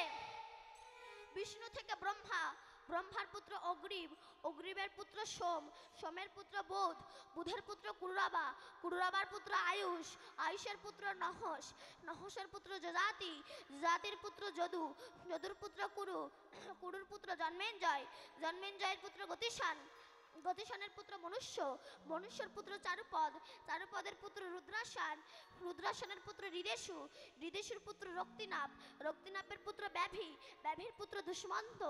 S1: বিষ্ণু থেকে ব্রহ্মা, ব্রহ্মার পুত্র অগ্রিব, অগ্রিবের পুত্র সোম, সোমের পুত্র বুধ, বুধের পুত্র কুরুরাবা, কুরুরাবার পুত্র আয়ুষ, আয়ুষের পুত্র নহস, নহসের পুত্র যজাতি, যজাতির পুত্র যদু, যদুর পুত্র কুরু, কুরুর পুত্র জন্মেঞ্জয়, জন্মেঞ্জয়ের পুত্র গতিশান, গতিশানের পুত্র মনুষ্য, মনুষ্যর পুত্র চারুপদ, চারুপদের পুত্র রুদ্রাসান, রুদ্রাসানের পুত্র হৃদেশু, হৃদেশুর পুত্র রক্তিনাভ, রক্তিনাভের পুত্র ব্যাভি, ব্যাভির পুত্র দুষ্মন্ত,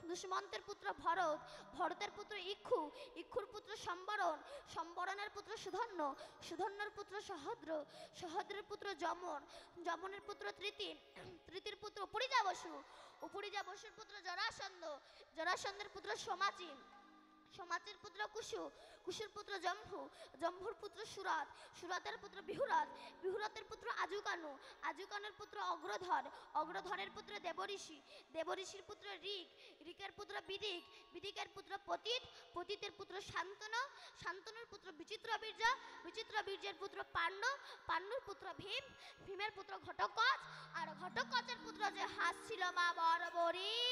S1: দুষ্মন্তের পুত্র ভরত, ভরতের পুত্র ইক্ষু, ইক্ষুর পুত্র সম্বরণ, সম্বরণের পুত্র সুধন্য, সুধন্যর পুত্র সহদ্র, সহদ্রের পুত্র যমন, যমনের পুত্র তৃতি, তৃতীর পুত্র উপরিজা বসু, উপরিজা বসুর পুত্র জরাসন্ধ, জরাসন্ধের পুত্র সমাচি, সমাজের পুত্র কুশু, কুশুর পুত্র জম্ভু, জম্ভুর পুত্র সুরাত, সুরাতের পুত্র বিহুরাত, বিহুরাতের পুত্র আজুকানু, আজুকানুর পুত্র অগ্রধর, অগ্রধরের পুত্র দেবঋষি, দেবঋষির পুত্র ঋক, ঋকের পুত্র বিদিক, বিদিকের পুত্র পতিত, পতিতের পুত্র শান্তনু, শান্তনুর পুত্র বিচিত্রবীর্য, বিচিত্রবীর্যের পুত্র পাণ্ডু, পাণ্ডুর পুত্র ভীম, ভীমের পুত্র ঘটোৎকচ, আর ঘটোৎকচের পুত্র যে হাস ছিল মা বরবরী